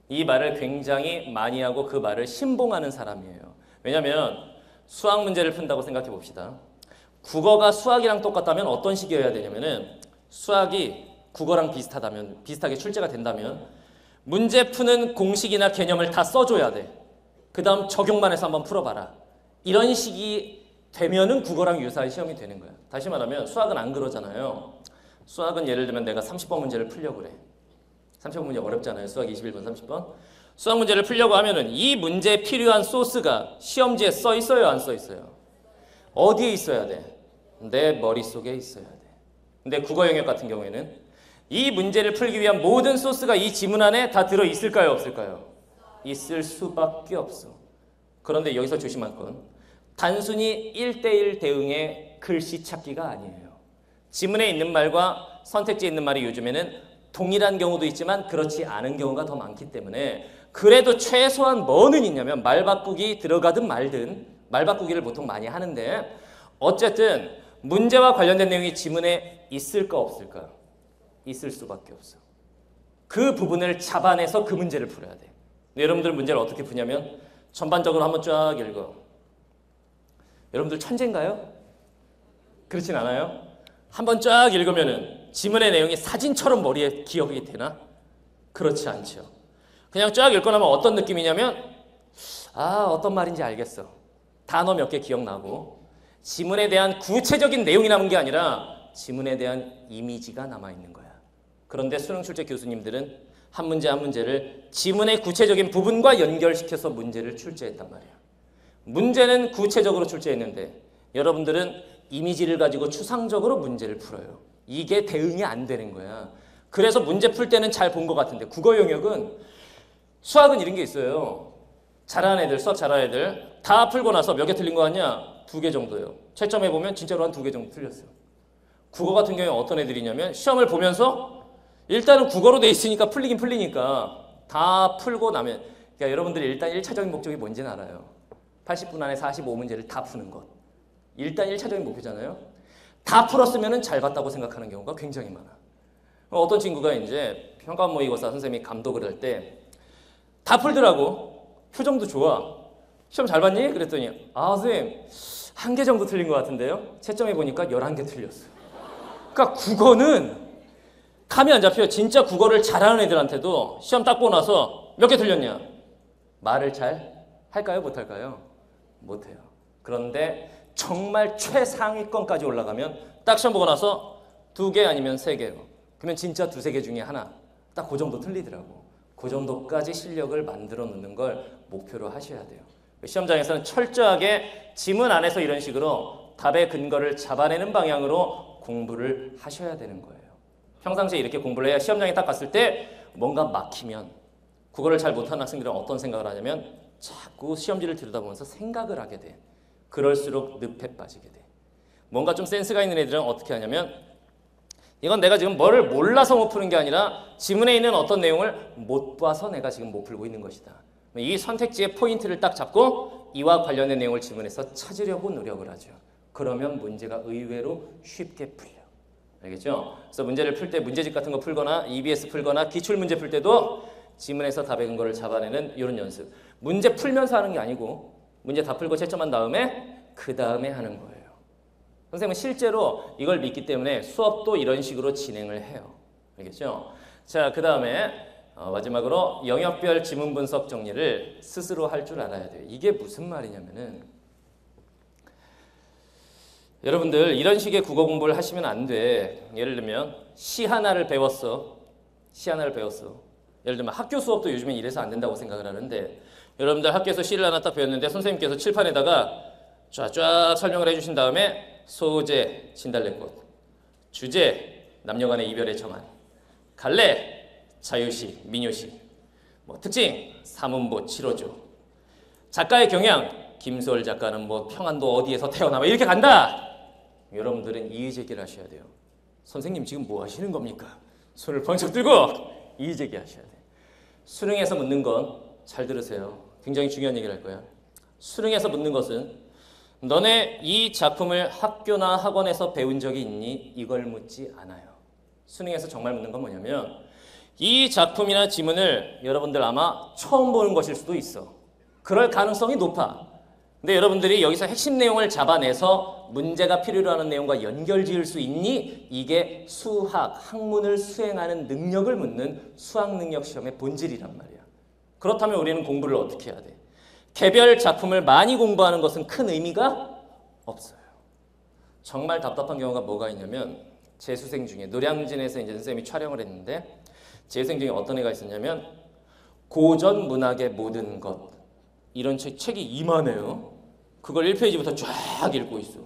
이 말을 굉장히 많이 하고 그 말을 신봉하는 사람이에요. 왜냐하면 수학 문제를 푼다고 생각해 봅시다. 국어가 수학이랑 똑같다면 어떤 식이어야 되냐면은, 수학이 국어랑 비슷하게 출제가 된다면 문제 푸는 공식이나 개념을 다 써줘야 돼. 그 다음 적용만 해서 한번 풀어봐라. 이런 식이 되면은 국어랑 유사한 시험이 되는 거야. 다시 말하면 수학은 안 그러잖아요. 수학은 예를 들면 내가 30번 문제를 풀려고 그래. 30번 문제 어렵잖아요. 수학 21번, 30번. 수학 문제를 풀려고 하면은 이 문제에 필요한 소스가 시험지에 써 있어요, 안 써 있어요? 어디에 있어야 돼? 내 머릿속에 있어야 돼. 근데 국어 영역 같은 경우에는 이 문제를 풀기 위한 모든 소스가 이 지문 안에 다 들어 있을까요, 없을까요? 있을 수밖에 없어. 그런데 여기서 조심할 건 단순히 1:1 대응의 글씨 찾기가 아니에요. 지문에 있는 말과 선택지에 있는 말이 요즘에는 동일한 경우도 있지만 그렇지 않은 경우가 더 많기 때문에 그래도 최소한 뭐는 있냐면 말 바꾸기 들어가든 말든 말 바꾸기를 보통 많이 하는데 어쨌든 문제와 관련된 내용이 지문에 있을까 없을까? 있을 수밖에 없어. 그 부분을 잡아내서 그 문제를 풀어야 돼. 여러분들은 문제를 어떻게 푸냐면 전반적으로 한번 쫙 읽어. 여러분들 천재인가요? 그렇진 않아요? 한번 쫙 읽으면은 지문의 내용이 사진처럼 머리에 기억이 되나? 그렇지 않죠. 그냥 쫙 읽고 나면 어떤 느낌이냐면 어떤 말인지 알겠어. 단어 몇 개 기억나고 지문에 대한 구체적인 내용이 남은 게 아니라 지문에 대한 이미지가 남아있는 거야. 그런데 수능 출제 교수님들은 한 문제 한 문제를 지문의 구체적인 부분과 연결시켜서 문제를 출제했단 말이야. 문제는 구체적으로 출제했는데 여러분들은 이미지를 가지고 추상적으로 문제를 풀어요. 이게 대응이 안 되는 거야. 그래서 문제 풀 때는 잘 본 것 같은데 국어 영역은 수학은 이런 게 있어요. 잘하는 애들, 수학 잘하는 애들 다 풀고 나서 몇 개 틀린 거 같냐? 2개 정도요. 채점해 보면 진짜로 한 2개 정도 틀렸어요. 국어 같은 경우에 어떤 애들이냐면 시험을 보면서 일단은 국어로 돼 있으니까 풀리긴 풀리니까 다 풀고 나면 그러니까 여러분들이 일단 1차적인 목적이 뭔지는 알아요. 80분 안에 45문제를 다 푸는 것. 일단 1차적인 목표잖아요. 다 풀었으면 잘 봤다고 생각하는 경우가 굉장히 많아. 어떤 친구가 이제 평가 모의고사 선생님이 감독을 할 때 다 풀더라고. 표정도 좋아. 시험 잘 봤니? 그랬더니 선생님 1개 정도 틀린 것 같은데요. 채점해 보니까 11개 틀렸어요. 그러니까 국어는 감이 안 잡혀요. 진짜 국어를 잘하는 애들한테도 시험 딱 보고 나서 몇 개 틀렸냐? 말을 잘 할까요? 못할까요? 못해요. 그런데 정말 최상위권까지 올라가면 딱 시험 보고 나서 2개 아니면 3개요. 그러면 진짜 2-3개 중에 하나. 딱 그 정도 틀리더라고. 그 정도까지 실력을 만들어 놓는 걸 목표로 하셔야 돼요. 시험장에서는 철저하게 지문 안에서 이런 식으로 답의 근거를 잡아내는 방향으로 공부를 하셔야 되는 거예요. 평상시에 이렇게 공부를 해야 시험장에 딱 갔을 때 뭔가 막히면 국어를 잘 못하는 학생들은 어떤 생각을 하냐면 자꾸 시험지를 들여다보면서 생각을 하게 돼. 그럴수록 늪에 빠지게 돼. 뭔가 좀 센스가 있는 애들은 어떻게 하냐면 이건 내가 지금 뭐를 몰라서 못 푸는 게 아니라 지문에 있는 어떤 내용을 못 봐서 내가 지금 못 풀고 있는 것이다. 이 선택지의 포인트를 딱 잡고 이와 관련된 내용을 지문에서 찾으려고 노력을 하죠. 그러면 문제가 의외로 쉽게 풀려. 알겠죠? 그래서 문제를 풀 때 문제집 같은 거 풀거나 EBS 풀거나 기출문제 풀 때도 지문에서 답의 근거를 잡아내는 이런 연습. 문제 풀면서 하는 게 아니고 문제 다 풀고 채점한 다음에 그 다음에 하는 거예요. 선생님은 실제로 이걸 믿기 때문에 수업도 이런 식으로 진행을 해요. 알겠죠? 자, 그 다음에 마지막으로 영역별 지문 분석 정리를 스스로 할 줄 알아야 돼요. 이게 무슨 말이냐면은 여러분들 이런 식의 국어 공부를 하시면 안 돼. 예를 들면 시 하나를 배웠어. 시 하나를 배웠어. 예를 들면 학교 수업도 요즘엔 이래서 안 된다고 생각을 하는데 여러분들 학교에서 시를 하나 딱 배웠는데 선생님께서 칠판에다가 쫙 설명을 해주신 다음에 소재, 진달래꽃, 주제, 남녀간의 이별의 정한, 갈래, 자유시, 민요시, 특징, 삼음보, 칠호조, 작가의 경향, 김소월 작가는 평안도 어디에서 태어나면 이렇게 간다. 여러분들은 이의제기를 하셔야 돼요. 선생님 지금 뭐 하시는 겁니까? 손을 번쩍 들고 이의제기 하셔야 돼요. 수능에서 묻는 건 잘 들으세요. 굉장히 중요한 얘기를 할 거야. 수능에서 묻는 것은 너네 이 작품을 학교나 학원에서 배운 적이 있니? 이걸 묻지 않아요. 수능에서 정말 묻는 건 뭐냐면 이 작품이나 지문을 여러분들 아마 처음 보는 것일 수도 있어. 그럴 가능성이 높아. 근데 여러분들이 여기서 핵심 내용을 잡아내서 문제가 필요로 하는 내용과 연결 지을 수 있니? 이게 수학, 학문을 수행하는 능력을 묻는 수학 능력 시험의 본질이란 말이야. 그렇다면 우리는 공부를 어떻게 해야 돼? 개별 작품을 많이 공부하는 것은 큰 의미가 없어요. 정말 답답한 경우가 뭐가 있냐면 재수생 중에 노량진에서 이제 선생님이 촬영을 했는데 재수생 중에 어떤 애가 있었냐면 고전 문학의 모든 것 이런 책이 이만해요. 그걸 1페이지부터 쫙 읽고 있어.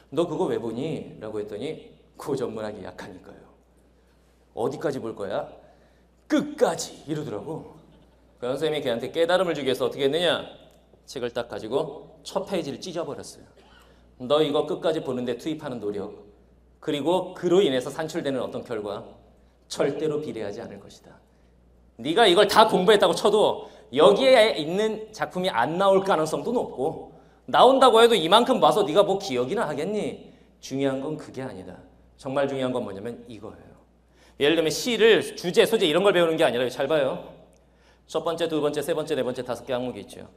너 그거 왜 보니? 라고 했더니 고전 문학이 약하니까요. 어디까지 볼 거야? 끝까지 이러더라고. 그 선생님이 걔한테 깨달음을 주기 위해서 어떻게 했느냐? 책을 딱 가지고 첫 페이지를 찢어버렸어요. 너 이거 끝까지 보는데 투입하는 노력 그리고 그로 인해서 산출되는 어떤 결과 절대로 비례하지 않을 것이다. 네가 이걸 다 공부했다고 쳐도 여기에 있는 작품이 안 나올 가능성도 높고 나온다고 해도 이만큼 봐서 네가 뭐 기억이나 하겠니? 중요한 건 그게 아니다. 정말 중요한 건 뭐냐면 이거예요. 예를 들면 시를 주제, 소재 이런 걸 배우는 게 아니라 잘 봐요. 첫 번째, 두 번째, 세 번째, 네 번째, 다섯 개 항목이 있죠.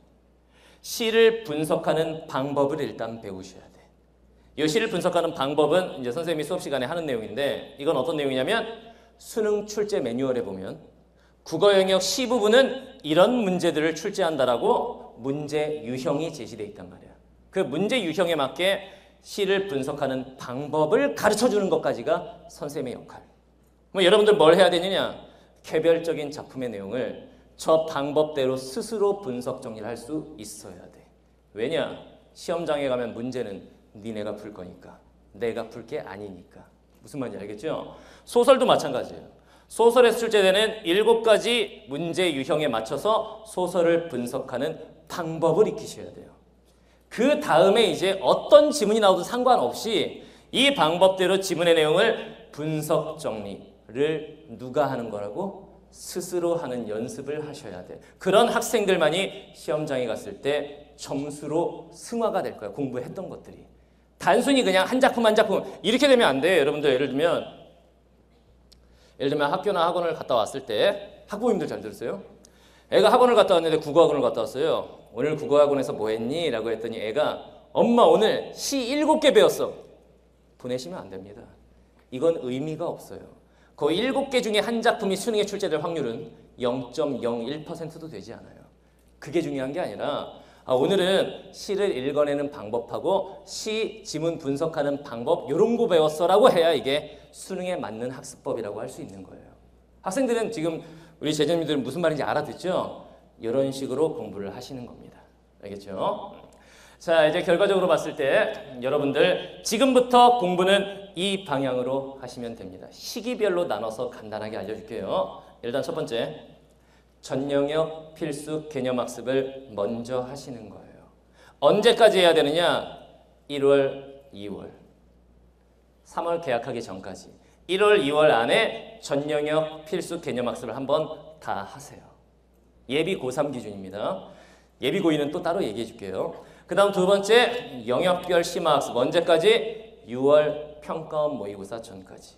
시를 분석하는 방법을 일단 배우셔야 돼. 이 시를 분석하는 방법은 이제 선생님이 수업 시간에 하는 내용인데 이건 어떤 내용이냐면 수능 출제 매뉴얼에 보면 국어 영역 시 부분은 이런 문제들을 출제한다라고 문제 유형이 제시되어 있단 말이야. 그 문제 유형에 맞게 시를 분석하는 방법을 가르쳐주는 것까지가 선생님의 역할. 뭐 여러분들 뭘 해야 되느냐? 개별적인 작품의 내용을 저 방법대로 스스로 분석 정리를 할 수 있어야 돼. 왜냐? 시험장에 가면 문제는 니네가 풀 거니까. 내가 풀 게 아니니까. 무슨 말인지 알겠죠? 소설도 마찬가지예요. 소설에서 출제되는 7가지 문제 유형에 맞춰서 소설을 분석하는 방법을 익히셔야 돼요. 그 다음에 이제 어떤 지문이 나오든 상관없이 이 방법대로 지문의 내용을 분석 정리를 누가 하는 거라고? 스스로 하는 연습을 하셔야 돼. 그런 학생들만이 시험장에 갔을 때 점수로 승화가 될 거야. 공부했던 것들이. 단순히 그냥 한 작품 한 작품 이렇게 되면 안 돼요. 여러분들 예를 들면 학교나 학원을 갔다 왔을 때 학부모님들 잘 들으세요? 애가 학원을 갔다 왔는데 국어학원을 갔다 왔어요. 오늘 국어학원에서 뭐 했니? 라고 했더니 애가 엄마 오늘 시 7개 배웠어. 보내시면 안 됩니다. 이건 의미가 없어요. 그 7개 중에 한 작품이 수능에 출제될 확률은 0.01%도 되지 않아요. 그게 중요한 게 아니라 오늘은 시를 읽어내는 방법하고 시 지문 분석하는 방법 이런 거 배웠어라고 해야 이게 수능에 맞는 학습법이라고 할 수 있는 거예요. 학생들은 지금 우리 제자님들은 무슨 말인지 알아듣죠? 이런 식으로 공부를 하시는 겁니다. 알겠죠? 자, 이제 결과적으로 봤을 때 여러분들 지금부터 공부는 이 방향으로 하시면 됩니다. 시기별로 나눠서 간단하게 알려줄게요. 일단 첫 번째, 전 영역 필수 개념 학습을 먼저 하시는 거예요. 언제까지 해야 되느냐? 1월, 2월. 3월 개학하기 전까지. 1월, 2월 안에 전 영역 필수 개념 학습을 한번 다 하세요. 예비 고3 기준입니다. 예비 고2는 또 따로 얘기해 줄게요. 그 다음 두 번째, 영역별 심화학습. 언제까지? 6월 평가원 모의고사 전까지.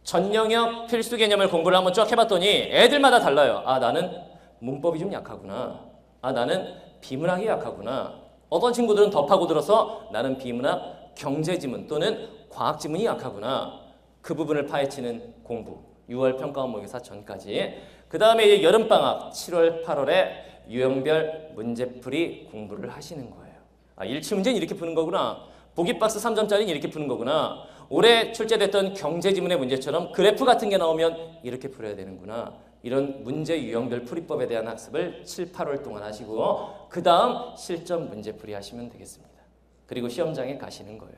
전 영역 필수 개념을 공부를 한번 쫙 해봤더니 애들마다 달라요. 나는 문법이 좀 약하구나. 나는 비문학이 약하구나. 어떤 친구들은 더 파고들어서 나는 비문학, 경제지문 또는 과학지문이 약하구나. 그 부분을 파헤치는 공부. 6월 평가원 모의고사 전까지. 그 다음에 이제 여름방학 7월, 8월에 유형별 문제풀이 공부를 하시는 거예요. 일치 문제는 이렇게 푸는 거구나. 보기 박스 3점짜리는 이렇게 푸는 거구나. 올해 출제됐던 경제지문의 문제처럼 그래프 같은 게 나오면 이렇게 풀어야 되는구나. 이런 문제 유형별 풀이법에 대한 학습을 7, 8월 동안 하시고 그 다음 실전 문제풀이 하시면 되겠습니다. 그리고 시험장에 가시는 거예요.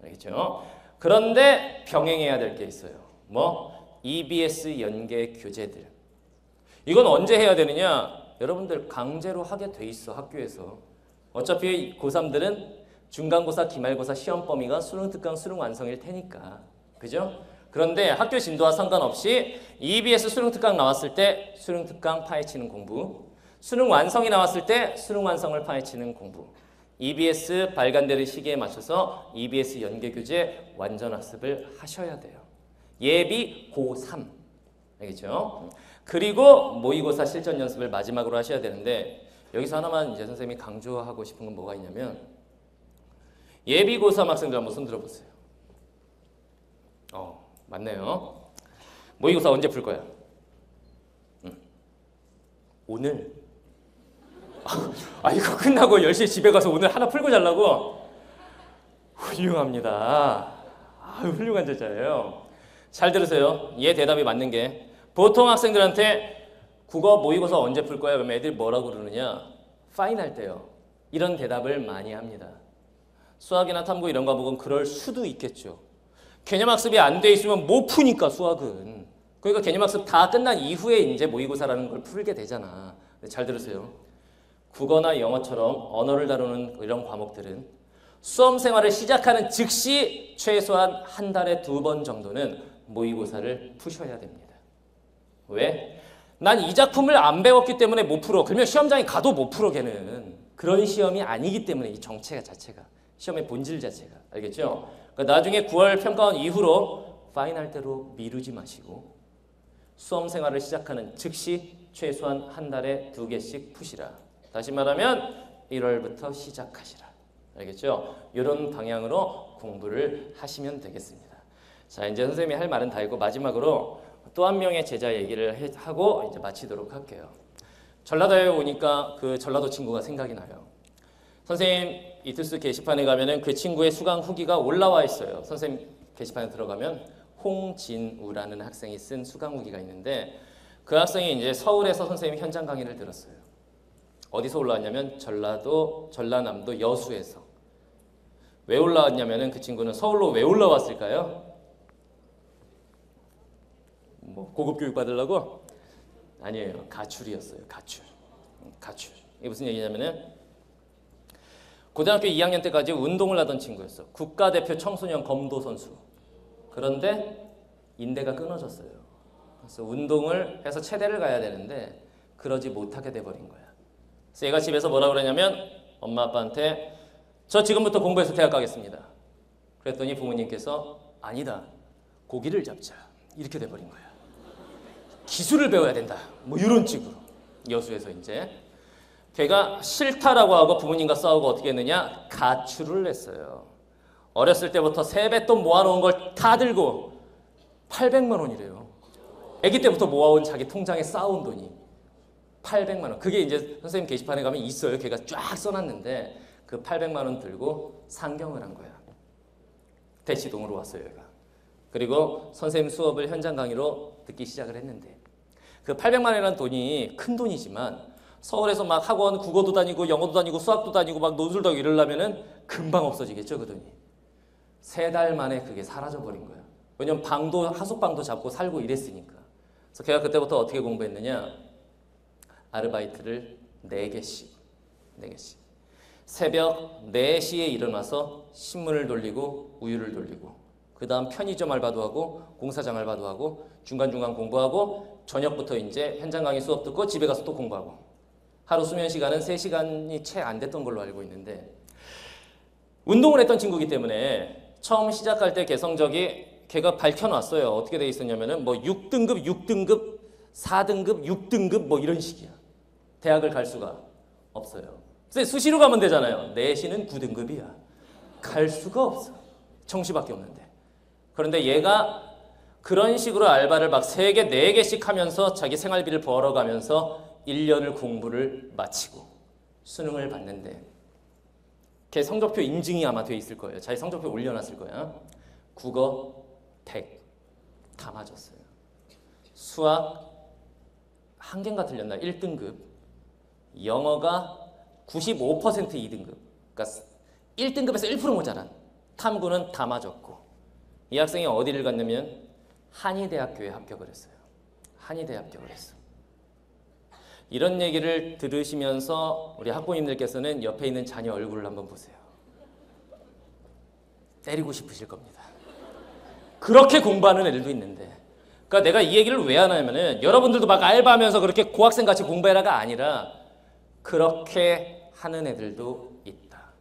알겠죠? 그런데 병행해야 될 게 있어요. EBS 연계 교재들. 이건 언제 해야 되느냐? 여러분들 강제로 하게 돼 있어, 학교에서. 어차피 고3들은 중간고사, 기말고사 시험 범위가 수능 특강, 수능 완성일 테니까. 그죠? 그런데 학교 진도와 상관없이 EBS 수능 특강 나왔을 때 수능 특강 파헤치는 공부, 수능 완성이 나왔을 때 수능 완성을 파헤치는 공부, EBS 발간되는 시기에 맞춰서 EBS 연계교재 완전 학습을 하셔야 돼요. 예비 고3. 알겠죠? 그리고 모의고사 실전 연습을 마지막으로 하셔야 되는데 여기서 하나만 이제 선생님이 강조하고 싶은 건 뭐가 있냐면 예비 고3 학생들 한번 손 들어보세요. 맞네요. 모의고사 언제 풀 거야? 오늘. 이거 끝나고 10시에 집에 가서 오늘 하나 풀고 자려고? 훌륭합니다. 훌륭한 제자예요. 잘 들으세요. 얘 대답이 맞는 게 보통 학생들한테 국어 모의고사 언제 풀 거야? 그러면 애들이 뭐라고 그러느냐? 파인할 때요. 이런 대답을 많이 합니다. 수학이나 탐구 이런 과목은 그럴 수도 있겠죠. 개념학습이 안 돼 있으면 못 푸니까 수학은. 그러니까 개념학습 다 끝난 이후에 이제 모의고사라는 걸 풀게 되잖아. 잘 들으세요. 국어나 영어처럼 언어를 다루는 이런 과목들은 수험 생활을 시작하는 즉시 최소한 한 달에 2번 정도는 모의고사를 푸셔야 됩니다. 왜? 난 이 작품을 안 배웠기 때문에 못 풀어. 그러면 시험장에 가도 못 풀어 걔는. 그런 시험이 아니기 때문에 이 정체가 자체가. 시험의 본질 자체가. 알겠죠? 그러니까 나중에 9월 평가원 이후로 파이널 때로 미루지 마시고 수험 생활을 시작하는 즉시 최소한 한 달에 2개씩 푸시라. 다시 말하면 1월부터 시작하시라. 알겠죠? 이런 방향으로 공부를 하시면 되겠습니다. 자, 이제 선생님이 할 말은 다 했고 마지막으로 또 한 명의 제자 얘기를 하고 이제 마치도록 할게요. 전라도에 오니까 그 전라도 친구가 생각이 나요. 선생님 이투스 게시판에 가면은 그 친구의 수강 후기가 올라와 있어요. 선생님 게시판에 들어가면 홍진우라는 학생이 쓴 수강 후기가 있는데 그 학생이 이제 서울에서 선생님 현장 강의를 들었어요. 어디서 올라왔냐면 전라남도 여수에서. 왜 올라왔냐면은 그 친구는 서울로 왜 올라왔을까요? 뭐 고급 교육 받으려고? 아니에요. 가출이었어요. 가출. 이게 무슨 얘기냐면은 고등학교 2학년 때까지 운동을 하던 친구였어. 국가대표 청소년 검도 선수. 그런데 인대가 끊어졌어요. 그래서 운동을 해서 체대를 가야 되는데 그러지 못하게 돼버린 거야. 그래서 얘가 집에서 뭐라 그러냐면 엄마 아빠한테 저 지금부터 공부해서 대학 가겠습니다. 그랬더니 부모님께서 아니다. 고기를 잡자. 이렇게 돼버린 거야. 기술을 배워야 된다. 뭐 이런 식으로. 여수에서 이제. 걔가 싫다라고 하고 부모님과 싸우고 어떻게 했느냐? 가출을 했어요. 어렸을 때부터 세뱃돈 모아놓은 걸 다 들고 800만 원이래요. 아기 때부터 모아온 자기 통장에 쌓아온 돈이 800만 원. 그게 이제 선생님 게시판에 가면 있어요. 걔가 쫙 써놨는데 그 800만 원 들고 상경을 한 거야. 대치동으로 왔어요, 얘가. 그리고 선생님 수업을 현장 강의로 듣기 시작을 했는데 그 800만 원이라는 돈이 큰 돈이지만 서울에서 막 학원 국어도 다니고 영어도 다니고 수학도 다니고 막 논술도 하고 이러려면은 금방 없어지겠죠, 그 돈이. 3달 만에 그게 사라져버린 거야. 왜냐면 방도 하숙방도 잡고 살고 이랬으니까. 그래서 걔가 그때부터 어떻게 공부했느냐? 아르바이트를 4개씩. 새벽 4시에 일어나서 신문을 돌리고 우유를 돌리고 그 다음 편의점 알바도 하고 공사장 알바도 하고 중간중간 공부하고 저녁부터 이제 현장 강의 수업 듣고 집에 가서 또 공부하고 하루 수면 시간은 3시간이 채 안 됐던 걸로 알고 있는데 운동을 했던 친구이기 때문에 처음 시작할 때 개성적이 걔가 밝혀놨어요. 어떻게 돼 있었냐면은 뭐 6등급, 4등급, 6등급 뭐 이런 식이야. 대학을 갈 수가 없어요. 수시로 가면 되잖아요. 내신은 9등급이야. 갈 수가 없어. 청시밖에 없는데. 그런데 얘가 그런 식으로 알바를 막 3개, 4개씩 하면서 자기 생활비를 벌어가면서 1년을 공부를 마치고 수능을 봤는데 걔 성적표 인증이 아마 돼 있을 거예요. 자기 성적표 올려놨을 거야. 국어 100 다 맞았어요. 수학 한 개인가 틀렸나? 1등급. 영어가 95% 2등급. 그러니까 1등급에서 1% 모자란. 탐구는 다 맞았고. 이 학생이 어디를 갔냐면 한의대학교에 합격을 했어요. 한의대에 합격을 했어. 이런 얘기를 들으시면서 우리 학부모님들께서는 옆에 있는 자녀 얼굴을 한번 보세요. 때리고 싶으실 겁니다. 그렇게 공부하는 애들도 있는데. 그러니까 내가 이 얘기를 왜 하냐면은 여러분들도 막 알바하면서 그렇게 고학생 같이 공부해라가 아니라 그렇게 하는 애들도 있다.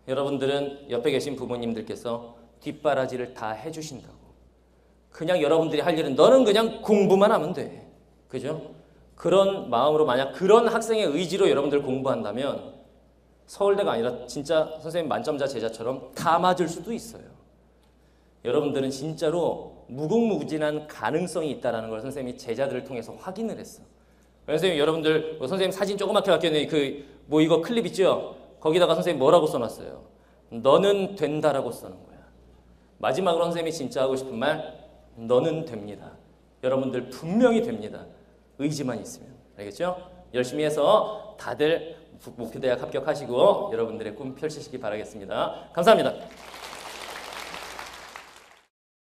여러분들은 옆에 계신 부모님들께서 뒷바라지를 다 해주신다고. 그냥 여러분들이 할 일은 너는 그냥 공부만 하면 돼. 그죠? 그런 마음으로 만약 그런 학생의 의지로 여러분들 공부한다면 서울대가 아니라 진짜 선생님 만점자 제자처럼 다 맞을 수도 있어요. 여러분들은 진짜로 무궁무진한 가능성이 있다는 걸 선생님이 제자들을 통해서 확인을 했어. 선생님 여러분들 선생님 사진 조그맣게 바뀌었는데 뭐 이거 클립 있죠? 거기다가 선생님 뭐라고 써놨어요? 너는 된다라고 써놓은 거야. 마지막으로 선생님이 진짜 하고 싶은 말 너는 됩니다. 여러분들 분명히 됩니다. 의지만 있으면. 알겠죠? 열심히 해서 다들 목표대학 합격하시고 여러분들의 꿈 펼치시기 바라겠습니다. 감사합니다.